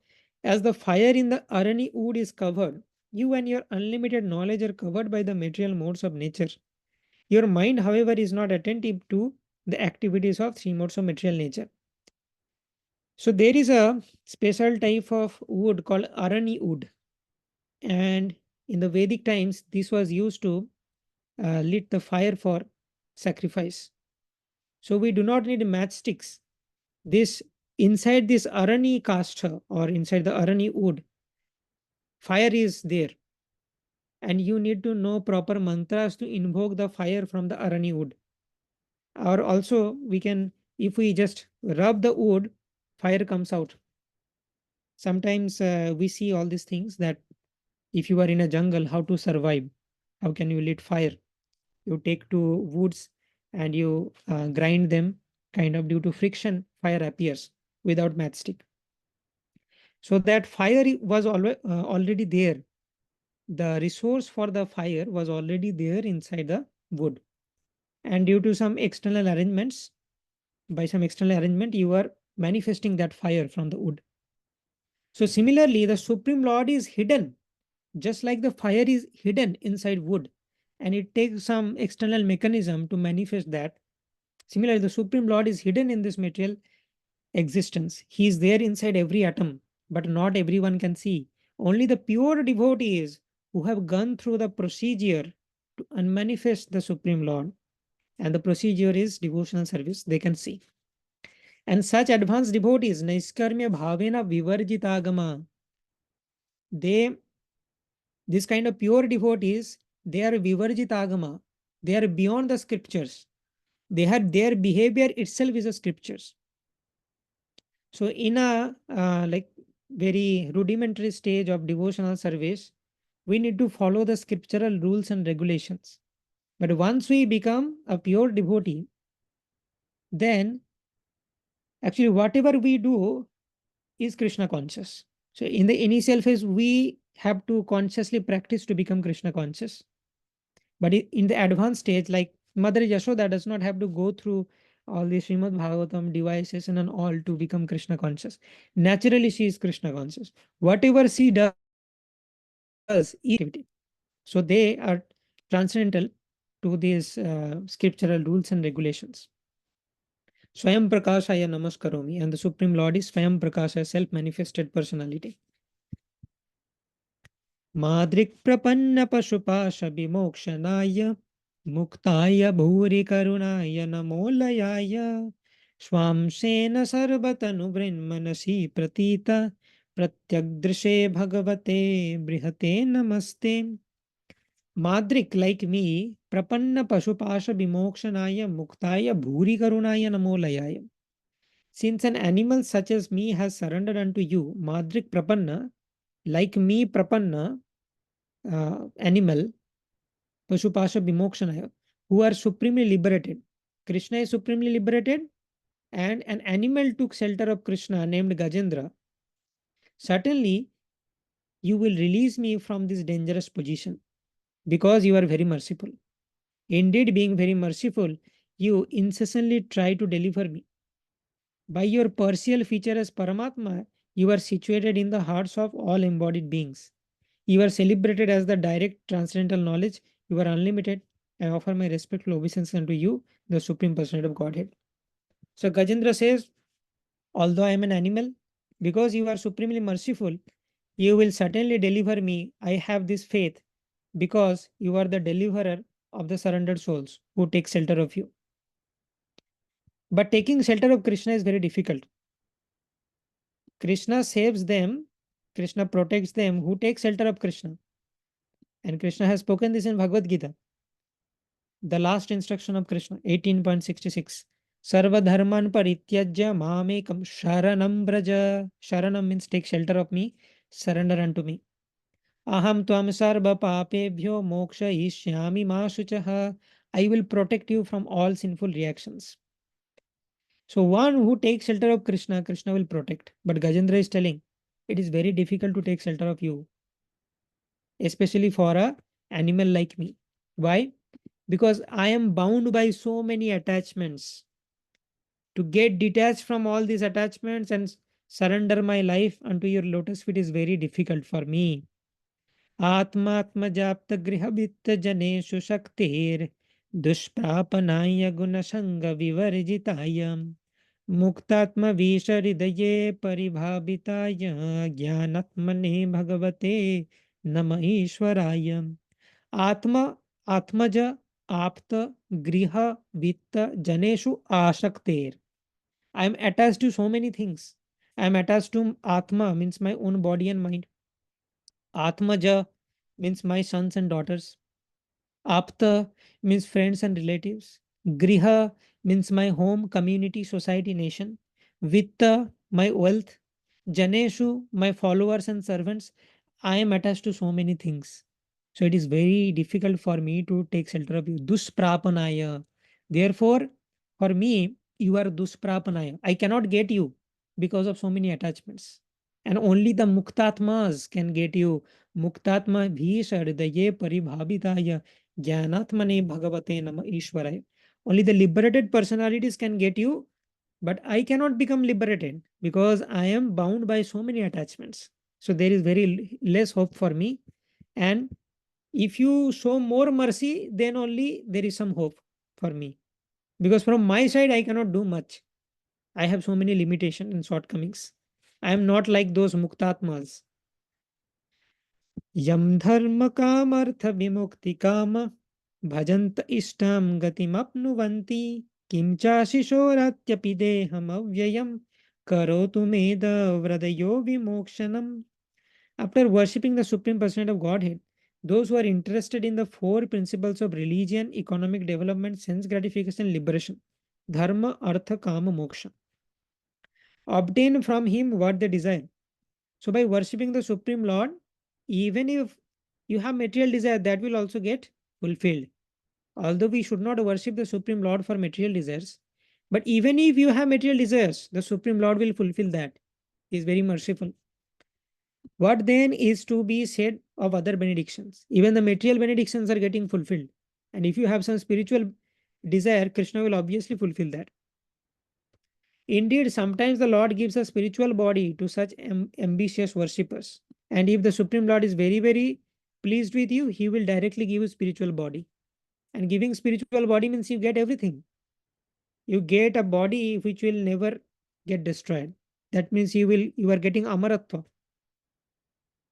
as the fire in the Arani wood is covered, you and your unlimited knowledge are covered by the material modes of nature. Your mind, however, is not attentive to the activities of three modes of material nature. So there is a special type of wood called Arani wood. And in the Vedic times, this was used to lit the fire for sacrifice. So we do not need matchsticks. This inside this Arani caster or inside the Arani wood, fire is there. And you need to know proper mantras to invoke the fire from the Arani wood. Or also we can, if we just rub the wood, fire comes out. Sometimes we see all these things that if you are in a jungle, how to survive? How can you lit fire? You take two woods and you grind them, kind of due to friction, fire appears without matchstick. So that fire was already there. The resource for the fire was already there inside the wood. And due to some external arrangements, by some external arrangement, you are manifesting that fire from the wood. So similarly, the Supreme Lord is hidden Just like the fire is hidden inside wood and it takes some external mechanism to manifest that, similarly, the Supreme Lord is hidden in this material existence. He is there inside every atom, but not everyone can see. Only the pure devotees who have gone through the procedure to unmanifest the Supreme Lord, and the procedure is devotional service, they can see. And such advanced devotees, Naiskarmya Bhavena Vivarjitagama, they, this kind of pure devotees, they are Vivarjitagama. They are beyond the scriptures. They have their behavior itself is a scriptures. So in a like very rudimentary stage of devotional service, we need to follow the scriptural rules and regulations. But once we become a pure devotee, then actually whatever we do is Krishna conscious. So in the initial phase, we have to consciously practice to become Krishna conscious. But in the advanced stage, like Mother Yashoda does not have to go through all the Srimad Bhagavatam devices and all to become Krishna conscious. Naturally, she is Krishna conscious. Whatever she does is activity. So they are transcendental to these scriptural rules and regulations. Swayam Prakashaya Namaskaromi, and the Supreme Lord is Swayam Prakasha, self-manifested personality. Madrik Prapanna Pashupasha Bimokshanaaya Muktaya Bhuri Karunaya Namolayaya Swamsena Sarvatanu Vrinmanasi Pratita Pratyagdrishe Bhagavate Brihate Namaste. Madrik, like me, Prapanna Pashupasha Bimokshanaya Muktaya Bhuri Karunaya Namolayaya. Since an animal such as me has surrendered unto you, Madrik Prapanna, like me, Prapanna, animal, Pashupasha Bimokshanaya, who are supremely liberated. Krishna is supremely liberated, and an animal took shelter of Krishna named Gajendra. Certainly, you will release me from this dangerous position because you are very merciful. Indeed, being very merciful, you incessantly try to deliver me. By your partial feature as Paramatma, you are situated in the hearts of all embodied beings. You are celebrated as the direct transcendental knowledge. You are unlimited. I offer my respectful obeisance unto you, the Supreme Personality of Godhead. So Gajendra says, although I am an animal, because you are supremely merciful, you will certainly deliver me. I have this faith because you are the deliverer of the surrendered souls who take shelter of you. But taking shelter of Krishna is very difficult. Krishna saves them, Krishna protects them who take shelter of Krishna. And Krishna has spoken this in Bhagavad Gita. The last instruction of Krishna, 18.66. Sarva dharman parityajya mamekam sharanam braja. Sharanam means take shelter of me, surrender unto me. Aham tvam sarva papebhyo moksha ishyami ma shuchaha. I will protect you from all sinful reactions. So one who takes shelter of Krishna, Krishna will protect. But Gajendra is telling, it is very difficult to take shelter of you, especially for a animal like me. Why? Because I am bound by so many attachments. To get detached from all these attachments and surrender my life unto your lotus feet is very difficult for me. Atmatma japta grihavitta janeshu shaktir dushprapanaya gunasanga vivarjitaya muktatma visharidaye paribhabitaya jnanatmane bhagavate nama ishwaraya. Atma, Atmaja, Apta, Griha, Vitta, Janeshu, Ashakter. I am attached to so many things. I am attached to Atma, means my own body and mind. Atmaja means my sons and daughters. Apta means friends and relatives. Griha means my home, community, society, nation. Vitta, my wealth. Janeshu, my followers and servants. I am attached to so many things. So it is very difficult for me to take shelter of you. Dusprapanaya. Therefore, for me, you are Dusprapanaya. I cannot get you because of so many attachments. And only the Muktatmas can get you. Muktatma bhisharidaye paribhabitaya jnanatmane bhagavate nama ishwaraya. Only the liberated personalities can get you, but I cannot become liberated because I am bound by so many attachments. So there is very less hope for me. And if you show more mercy, then only there is some hope for me. Because from my side, I cannot do much. I have so many limitations and shortcomings. I am not like those muktatmas. Yam dharma kamartha vimukti kama bhajant ishtam gatimapnuvanti kim chashishoratyapi deham avyayam karotu meda vradayo vimokshanam. After worshipping the Supreme Personality of Godhead, those who are interested in the four principles of religion, economic development, sense gratification, liberation, dharma, artha, kama, moksha, obtain from him what they desire. So, by worshipping the Supreme Lord, even if you have material desire, that will also get fulfilled. Although we should not worship the Supreme Lord for material desires, but even if you have material desires, the Supreme Lord will fulfill that. He is very merciful. What then is to be said of other benedictions? Even the material benedictions are getting fulfilled. And if you have some spiritual desire, Krishna will obviously fulfill that. Indeed, sometimes the Lord gives a spiritual body to such ambitious worshippers. And if the Supreme Lord is very, very pleased with you, He will directly give you spiritual body. And giving spiritual body means you get everything. You get a body which will never get destroyed. That means you are getting amaratva.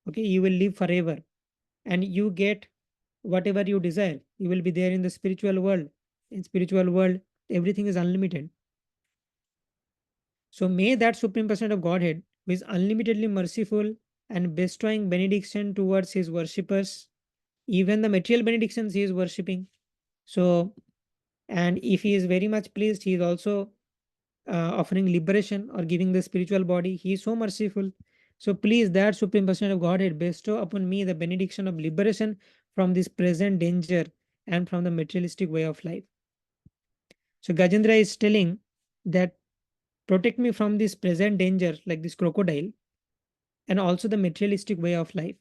Okay, you will live forever. And you get whatever you desire. You will be there in the spiritual world. In spiritual world, everything is unlimited. So may that Supreme Person of Godhead, who is unlimitedly merciful and bestowing benediction towards his worshippers, even the material benedictions he is worshipping. So, and if he is very much pleased, he is also offering liberation or giving the spiritual body. He is so merciful. So please, that Supreme Person of Godhead, bestow upon me the benediction of liberation from this present danger and from the materialistic way of life. So Gajendra is telling that protect me from this present danger, like this crocodile, and also the materialistic way of life.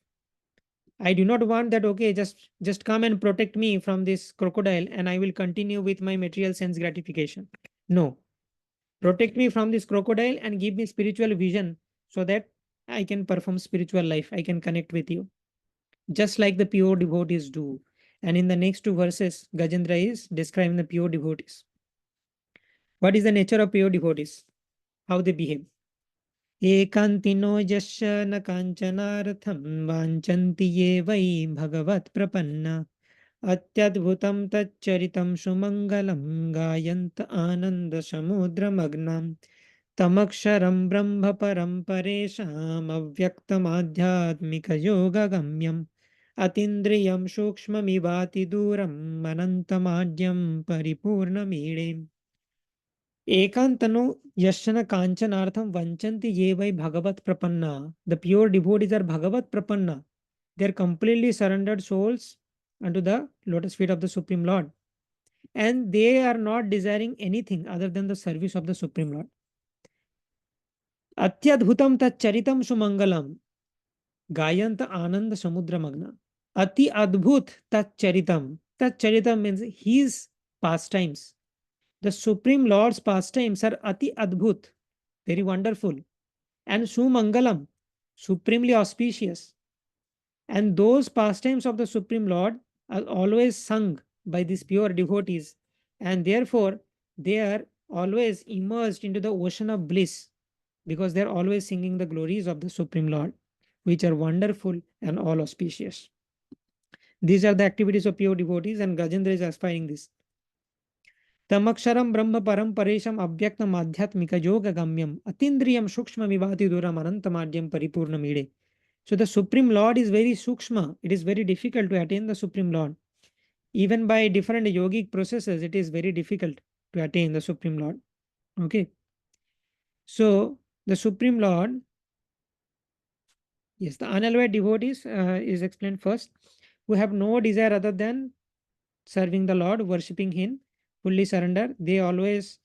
I do not want that, okay, just come and protect me from this crocodile and I will continue with my material sense gratification. No. Protect me from this crocodile and give me spiritual vision so that I can perform spiritual life. I can connect with you. Just like the pure devotees do. And in the next two verses, Gajendra is describing the pure devotees. What is the nature of pure devotees? How they behave? एकान्तिनो यस्य न काञ्चनार्थं वाञ्छन्ति ये वै भगवत्प्रपन्ना अत्यद्भुतं तच्चरितं सुमङ्गलं गायन्त आनन्दसमुद्रमग्नां तमक्षरं ब्रह्म परं परेशामव्यक्तमाध्यात्मिकयोगगम्यम् अतीन्द्रियं सूक्ष्ममिवातिदूरम् अनन्तमाद्यं परिपूर्णमीडे Ekantano yashana kanchanartham vanchanti ye vai bhagavat prapanna. The pure devotees are bhagavat prapanna. They are completely surrendered souls unto the lotus feet of the Supreme Lord. And they are not desiring anything other than the service of the Supreme Lord. Atyadhutam tat charitam sumangalam. Gayant anand samudra magna. Ati adbhut tat charitam. Tat charitam means his pastimes. The Supreme Lord's pastimes are ati adbhut, very wonderful, and sumangalam, supremely auspicious. And those pastimes of the Supreme Lord are always sung by these pure devotees, and therefore they are always immersed into the ocean of bliss because they are always singing the glories of the Supreme Lord, which are wonderful and all auspicious. These are the activities of pure devotees, and Gajendra is aspiring this. तमक्षरम ब्रह्म परम परेशम अव्यक्तम आध्यात्मिक योग गम्यम अतीन्द्रियम सूक्ष्म विभाति दूरम अनंतमाद्यम परिपूर्ण मीडे. So the Supreme Lord is very sukshma. It is very difficult to attain the Supreme Lord. Even by different yogic processes, it is very difficult to attain the Supreme Lord. Okay. So the Supreme Lord, yes, the unalloyed devotees is explained first, who have no desire other than serving the Lord, worshipping Him, fully surrender. Thus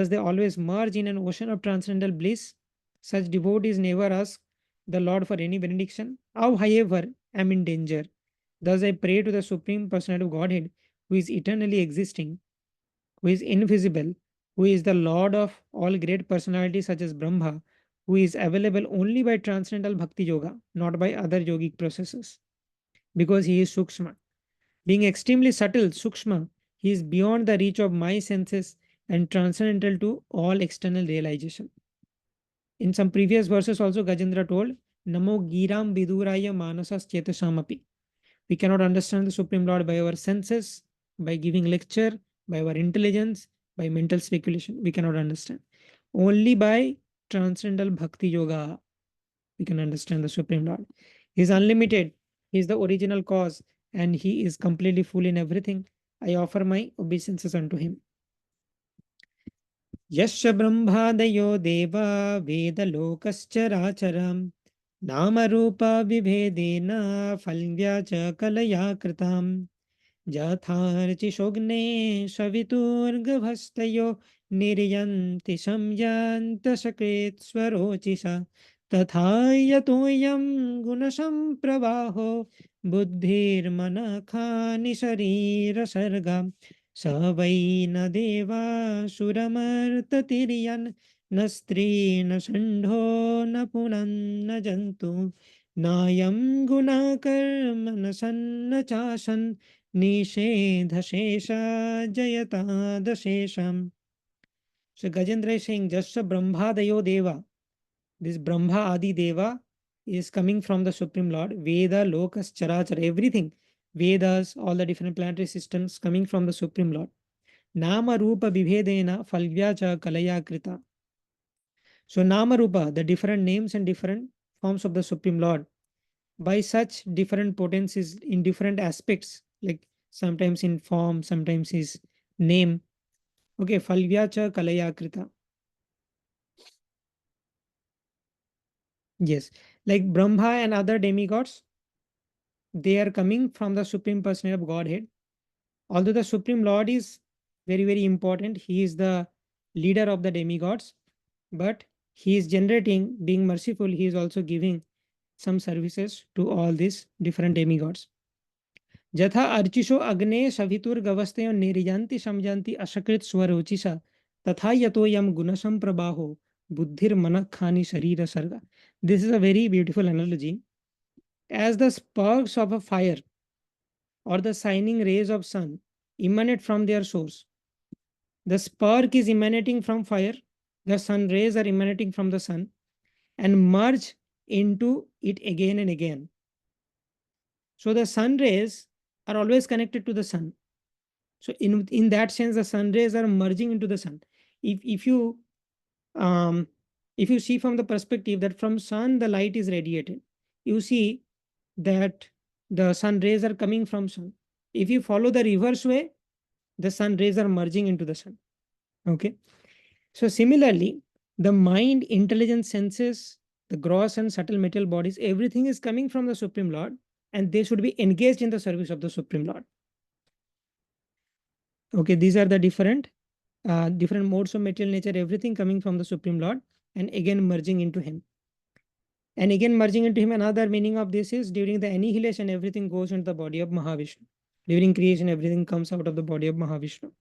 they always merge in an ocean of transcendental bliss. Such devotees never ask the Lord for any benediction. How, however, am in danger. Thus I pray to the Supreme Personality of Godhead, who is eternally existing, who is invisible, who is the Lord of all great personalities such as Brahma, who is available only by transcendental bhakti yoga, not by other yogic processes, because he is Sukshma. Being extremely subtle, Sukshma, he is beyond the reach of my senses and transcendental to all external realization. In some previous verses, also Gajendra told, Namo Giram Viduraya Manasas Chetasamapi. We cannot understand the Supreme Lord by our senses, by giving lecture, by our intelligence, by mental speculation. We cannot understand. Only by transcendental bhakti yoga we can understand the Supreme Lord. He is unlimited. He is the original cause and he is completely full in everything. I offer my obeisances unto him. Yasya brahmadaya deva veda lokaschaраcharam nama rupa vibhedena phalvya cha kalaya kritam यथार्चिषोग्ने सवितुर्गभस्तयो निर्यन्ति संयान्तसकृत् स्वरोचिषा तथा यतोऽयं गुणसम्प्रवाहो बुद्धिर्मनखानि शरीरसर्गा स वै न देवासुरमर्ततिर्यन् न स्त्री न षण्ढो न पुनन्न जन्तु नायं गुणाकर्म न सन्न चासन् निषेधशेषा जयतादशेषam. So Gajendra is saying, Jasya Brahmadayo Deva. This Brahma Adi Deva is coming from the Supreme Lord. Veda, Lokas, Charachara, everything. Vedas, all the different planetary systems coming from the Supreme Lord. Nama Rupa Vibhedena Phalvya cha Kalaya Krita. So Nama Rupa, the different names and different forms of the Supreme Lord, by such different potencies in different aspects, like sometimes in form, sometimes his name. Okay, Phalvya cha Kalaya Krita. Yes, like Brahma and other demigods, they are coming from the Supreme Personality of Godhead. Although the Supreme Lord is very, very important, he is the leader of the demigods, but he is generating, being merciful, he is also giving some services to all these different demigods. जथा अर्चिषो अग्ने सवितुर्गवस्ते निर्यान्ति समजान्ति अशकृत स्वरोचिषा तथा यतो यम गुणसंप्रबाहो बुद्धिर्मनखानि शरीर सर्गा. This is a very beautiful analogy. As the sparks of a fire or the shining rays of sun emanate from their source, the spark is emanating from fire, the sun rays are emanating from the sun and merge into it again and again. So the sun rays are always connected to the sun. So in that sense, the sun rays are merging into the sun. If you um, if you see from the perspective that from sun the light is radiated, you see that the sun rays are coming from sun. If you follow the reverse way, the sun rays are merging into the sun. Okay. So similarly, the mind, intelligence, senses, the gross and subtle material bodies, everything is coming from the Supreme Lord, and they should be engaged in the service of the Supreme Lord. Okay, these are the different modes of material nature, everything coming from the Supreme Lord and again merging into him. And again merging into him, another meaning of this is during the annihilation, everything goes into the body of Mahavishnu. During creation, everything comes out of the body of Mahavishnu.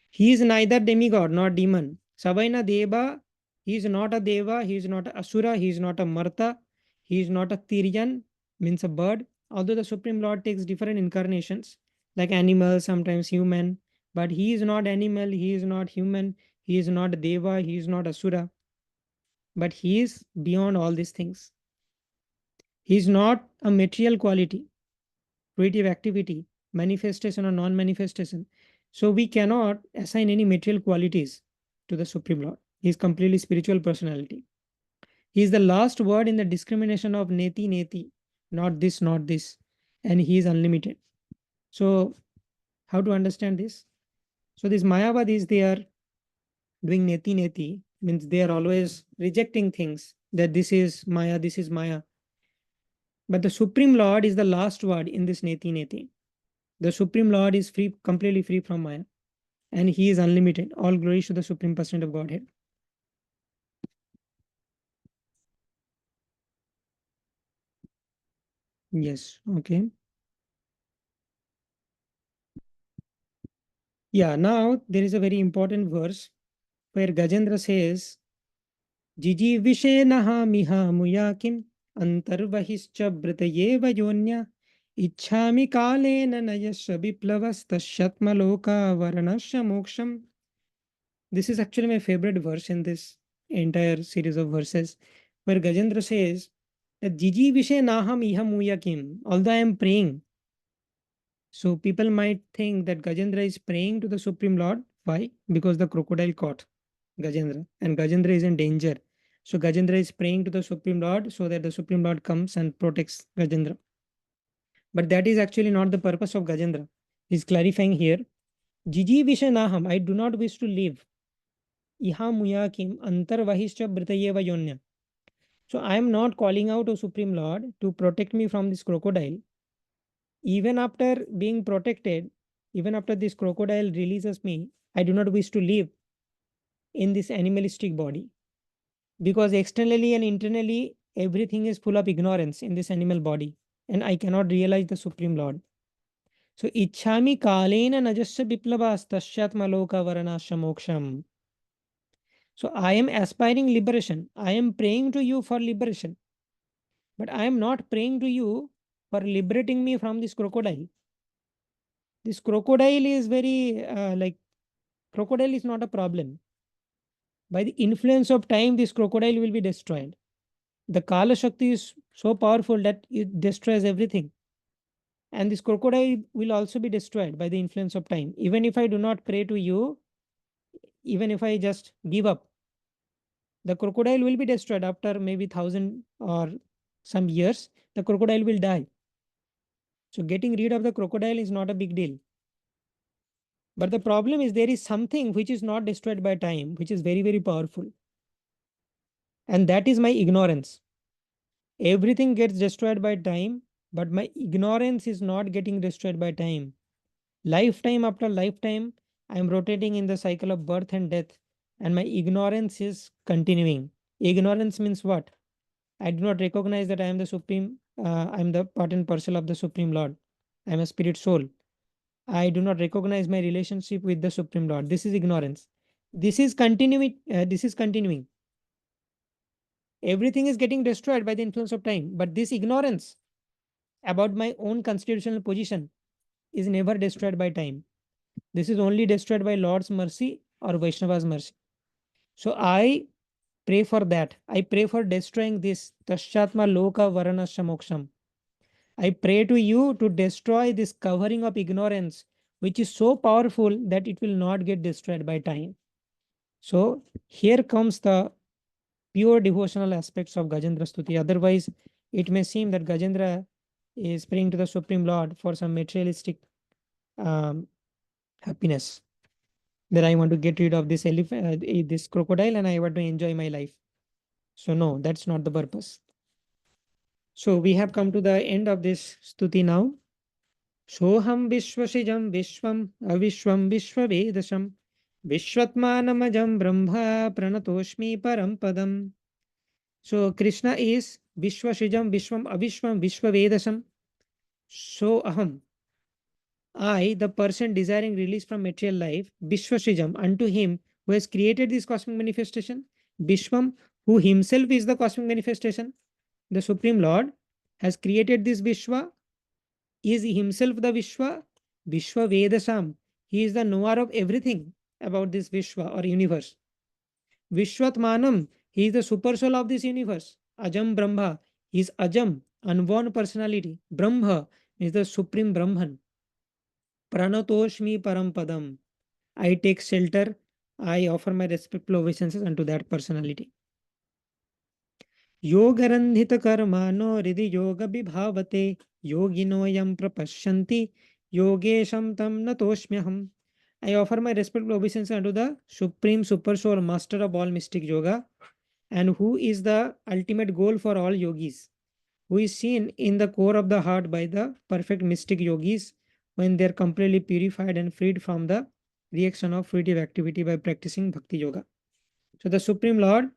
He is neither demigod nor demon. Savaina Deva, he is not a Deva, he is not a Asura, he is not a Marta, he is not a Tiryan, means a bird. Although the Supreme Lord takes different incarnations, like animal, sometimes human, but he is not animal, he is not human, he is not Deva, he is not Asura, but he is beyond all these things. He is not a material quality, creative activity, manifestation or non manifestation. So we cannot assign any material qualities to the Supreme Lord. He is completely spiritual personality. He is the last word in the discrimination of neti neti, not this, not this, and he is unlimited. So, how to understand this? So, these Mayavadis, they are doing neti neti, means they are always rejecting things that this is Maya, this is Maya. But the Supreme Lord is the last word in this neti neti. The Supreme Lord is free, completely free from Maya, and he is unlimited. All glory to the Supreme Person of Godhead. Yes, okay. Yeah, now there is a very important verse where Gajendra says जिजीविषेणः मिहा मुया किम् अन्तर्बहिश्च भृतयेव योन्या इच्छामि कालेन न यस्य विप्लवस्तस्यात्मलोकावरणस्य मोक्षम्. This is actually my favorite verse in this entire series of verses, where Gajendra says that Jiji Vishe Naham Iha Muya Kim. Although I am praying, so people might think that Gajendra is praying to the Supreme Lord. Why? Because the crocodile caught Gajendra, and Gajendra is in danger. So Gajendra is praying to the Supreme Lord so that the Supreme Lord comes and protects Gajendra. But that is actually not the purpose of Gajendra. He's clarifying here. Jiji Vishe Naham. I do not wish to live. Iha Muya Kim Antarvahischa Britayeva Yonya. So I am not calling out to Supreme Lord to protect me from this crocodile. Even after being protected, even after this crocodile releases me, I do not wish to live in this animalistic body, because externally and internally everything is full of ignorance in this animal body, and I cannot realize the Supreme Lord. So ichhami kalena najasya biplabas tashyatmaloka varanasya moksham. So I am aspiring liberation. I am praying to you for liberation. But I am not praying to you for liberating me from this crocodile. This crocodile is very crocodile is not a problem. By the influence of time, this crocodile will be destroyed. The Kala Shakti is so powerful that it destroys everything. And this crocodile will also be destroyed by the influence of time. Even if I do not pray to you, even if I just give up, the crocodile will be destroyed after maybe 1,000 or some years. The crocodile will die. So getting rid of the crocodile is not a big deal. But the problem is there is something which is not destroyed by time, which is very, very powerful. And that is my ignorance. Everything gets destroyed by time, but my ignorance is not getting destroyed by time. Lifetime after lifetime, I am rotating in the cycle of birth and death, and my ignorance is continuing. Ignorance means what? I do not recognize that I am the supreme, I am the part and parcel of the Supreme Lord. I am a spirit soul. I do not recognize my relationship with the Supreme Lord. This is ignorance. This is continuing. This is continuing. Everything is getting destroyed by the influence of time. But this ignorance about my own constitutional position is never destroyed by time. This is only destroyed by Lord's mercy or Vaishnava's mercy. So I pray for that. I pray for destroying this Tashatma Loka Varanasya Moksham. I pray to you to destroy this covering of ignorance, which is so powerful that it will not get destroyed by time. So here comes the pure devotional aspects of Gajendra Stuti. Otherwise, it may seem that Gajendra is praying to the Supreme Lord for some materialistic um, happiness. That I want to get rid of this elephant, this crocodile, and I want to enjoy my life. So no, that's not the purpose. So we have come to the end of this stuti now. Soham Vishwasijam Vishwam Avishwam Vishwavedasham Vishwatmanamajam Brahma Pranatoshmi Parampadam. So Krishna is Vishwasijam Vishwam Avishwam Vishwavedasham. So Aham, I, the person desiring release from material life, Vishwasijam, unto him who has created this cosmic manifestation, Vishwam, who himself is the cosmic manifestation, the Supreme Lord has created this Vishwa, is himself the Vishwa, Vishwa Vedasam. He is the knower of everything about this Vishwa or universe. Vishwatmanam, he is the super soul of this universe. Ajam Brahma, he is Ajam, unborn personality. Brahma is the supreme Brahman. Pranatoshmi Parampadam. I take shelter, I offer my respectful obeisances unto that personality. योगरन्धित कर्माणो हृदि योग विभावते योगिनो यं प्रपश्यन्ति योगेशं तं नतोऽस्म्यहम्. I offer my respectful obeisance unto the Supreme Super Soul Master of all mystic yoga, and who is the ultimate goal for all yogis, who is seen in the core of the heart by the perfect mystic yogis when they are completely purified and freed from the reaction of fruitive activity by practicing Bhakti Yoga. So the Supreme Lord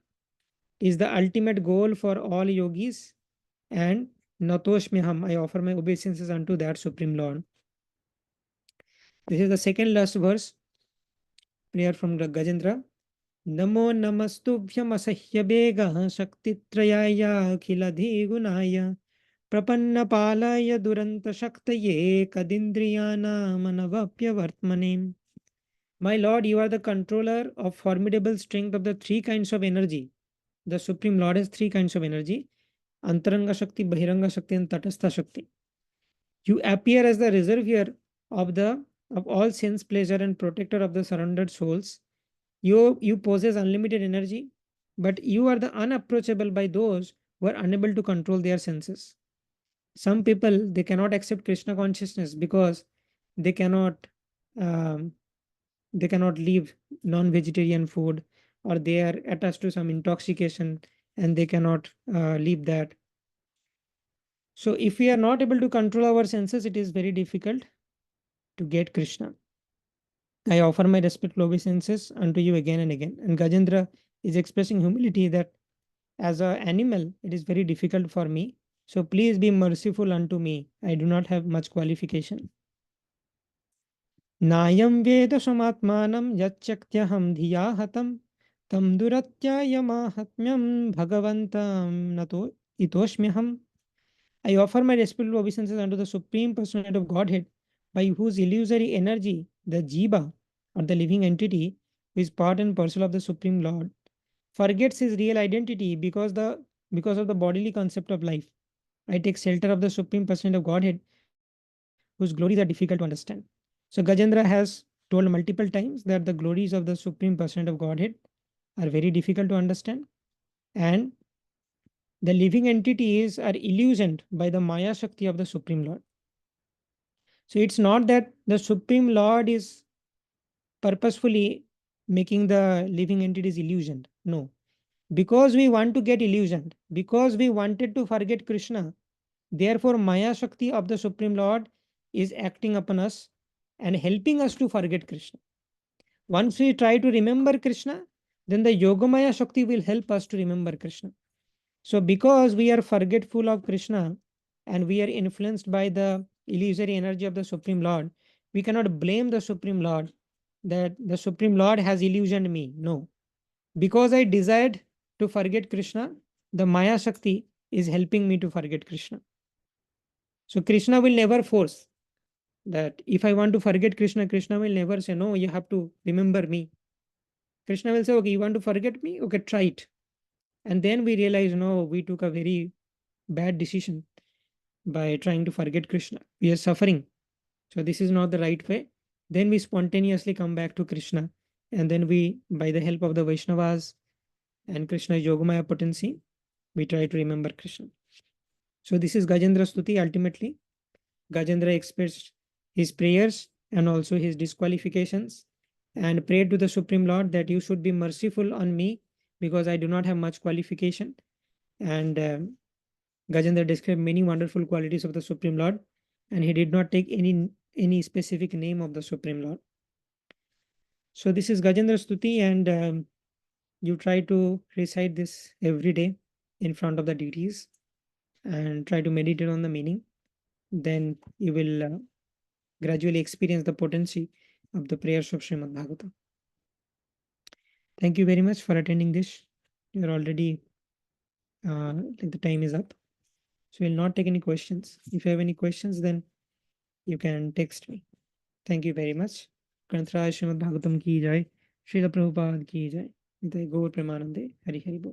is the ultimate goal for all yogis, and Natoshmiham, I offer my obeisances unto that Supreme Lord. This is the second last verse, prayer from Gajendra. नमो नमस्तुभ्यमसह्य वेगः शक्तित्रयाय अखिलधिगुणाय प्रपन्नपालाय दुरन्तशक्तये कदिन्द्रियाणामनवप्यवर्त्मने. My Lord, you are the controller of formidable strength of the three kinds of energy. The Supreme Lord has three kinds of energy: Antaranga Shakti, Bahiranga Shakti, and Tatastha Shakti. You appear as the reservoir of the of all sense pleasure and protector of the surrendered souls. You possess unlimited energy, but you are the unapproachable by those who are unable to control their senses. Some people they cannot accept Krishna consciousness because they cannot um, they cannot leave non-vegetarian food, or they are attached to some intoxication and they cannot leave that. So if we are not able to control our senses, it is very difficult to get Krishna. I offer my respectful obeisances unto you again and again. And Gajendra is expressing humility that as an animal, it is very difficult for me. So please be merciful unto me. I do not have much qualification. Nayam veda samatmanam yachyakyaham dhiya hatam tam duratyayamahatmyam bhagavantam nato itoshmyaham. I offer my respectful obeisances unto the Supreme Personality of Godhead, by whose illusory energy, the Jiva, or the living entity, who is part and parcel of the Supreme Lord, forgets his real identity because of the bodily concept of life. I take shelter of the Supreme Personality of Godhead, whose glories are difficult to understand. So Gajendra has told multiple times that the glories of the Supreme Personality of Godhead are very difficult to understand, and the living entities are illusioned by the Maya Shakti of the Supreme Lord. So it's not that the Supreme Lord is purposefully making the living entities illusioned. No. Because we want to get illusioned, because we wanted to forget Krishna, therefore Maya Shakti of the Supreme Lord is acting upon us and helping us to forget Krishna. Once we try to remember Krishna, then the Yogamaya Shakti will help us to remember Krishna. So, because we are forgetful of Krishna and we are influenced by the illusory energy of the Supreme Lord, we cannot blame the Supreme Lord that the Supreme Lord has illusioned me. No. Because I desired to forget Krishna, the Maya Shakti is helping me to forget Krishna. So, Krishna will never force that if I want to forget Krishna, Krishna will never say, no, you have to remember me. Krishna will say, okay, you want to forget me? Okay, try it. And then we realize, no, we took a very bad decision by trying to forget Krishna. We are suffering. So this is not the right way. Then we spontaneously come back to Krishna. And then we, by the help of the Vaishnavas and Krishna's Yogamaya potency, we try to remember Krishna. So this is Gajendra Stuti. Ultimately, Gajendra expressed his prayers and also his disqualifications and prayed to the Supreme Lord that you should be merciful on me because I do not have much qualification. And Gajendra described many wonderful qualities of the Supreme Lord, and he did not take any specific name of the Supreme Lord. So this is Gajendra Stuti, and you try to recite this every day in front of the deities and try to meditate on the meaning. Then you will gradually experience the potency of the prayers of Srimad Bhagavatam. Thank you very much for attending this. You're already like the time is up. So we'll not take any questions. If you have any questions, then you can text me. Thank you very much. ग्रंथराज Shrimad Bhagavatam की जय, श्रील प्रभुपाद की जय, निताय गौर प्रेमानंदे, हरि हरि बोल।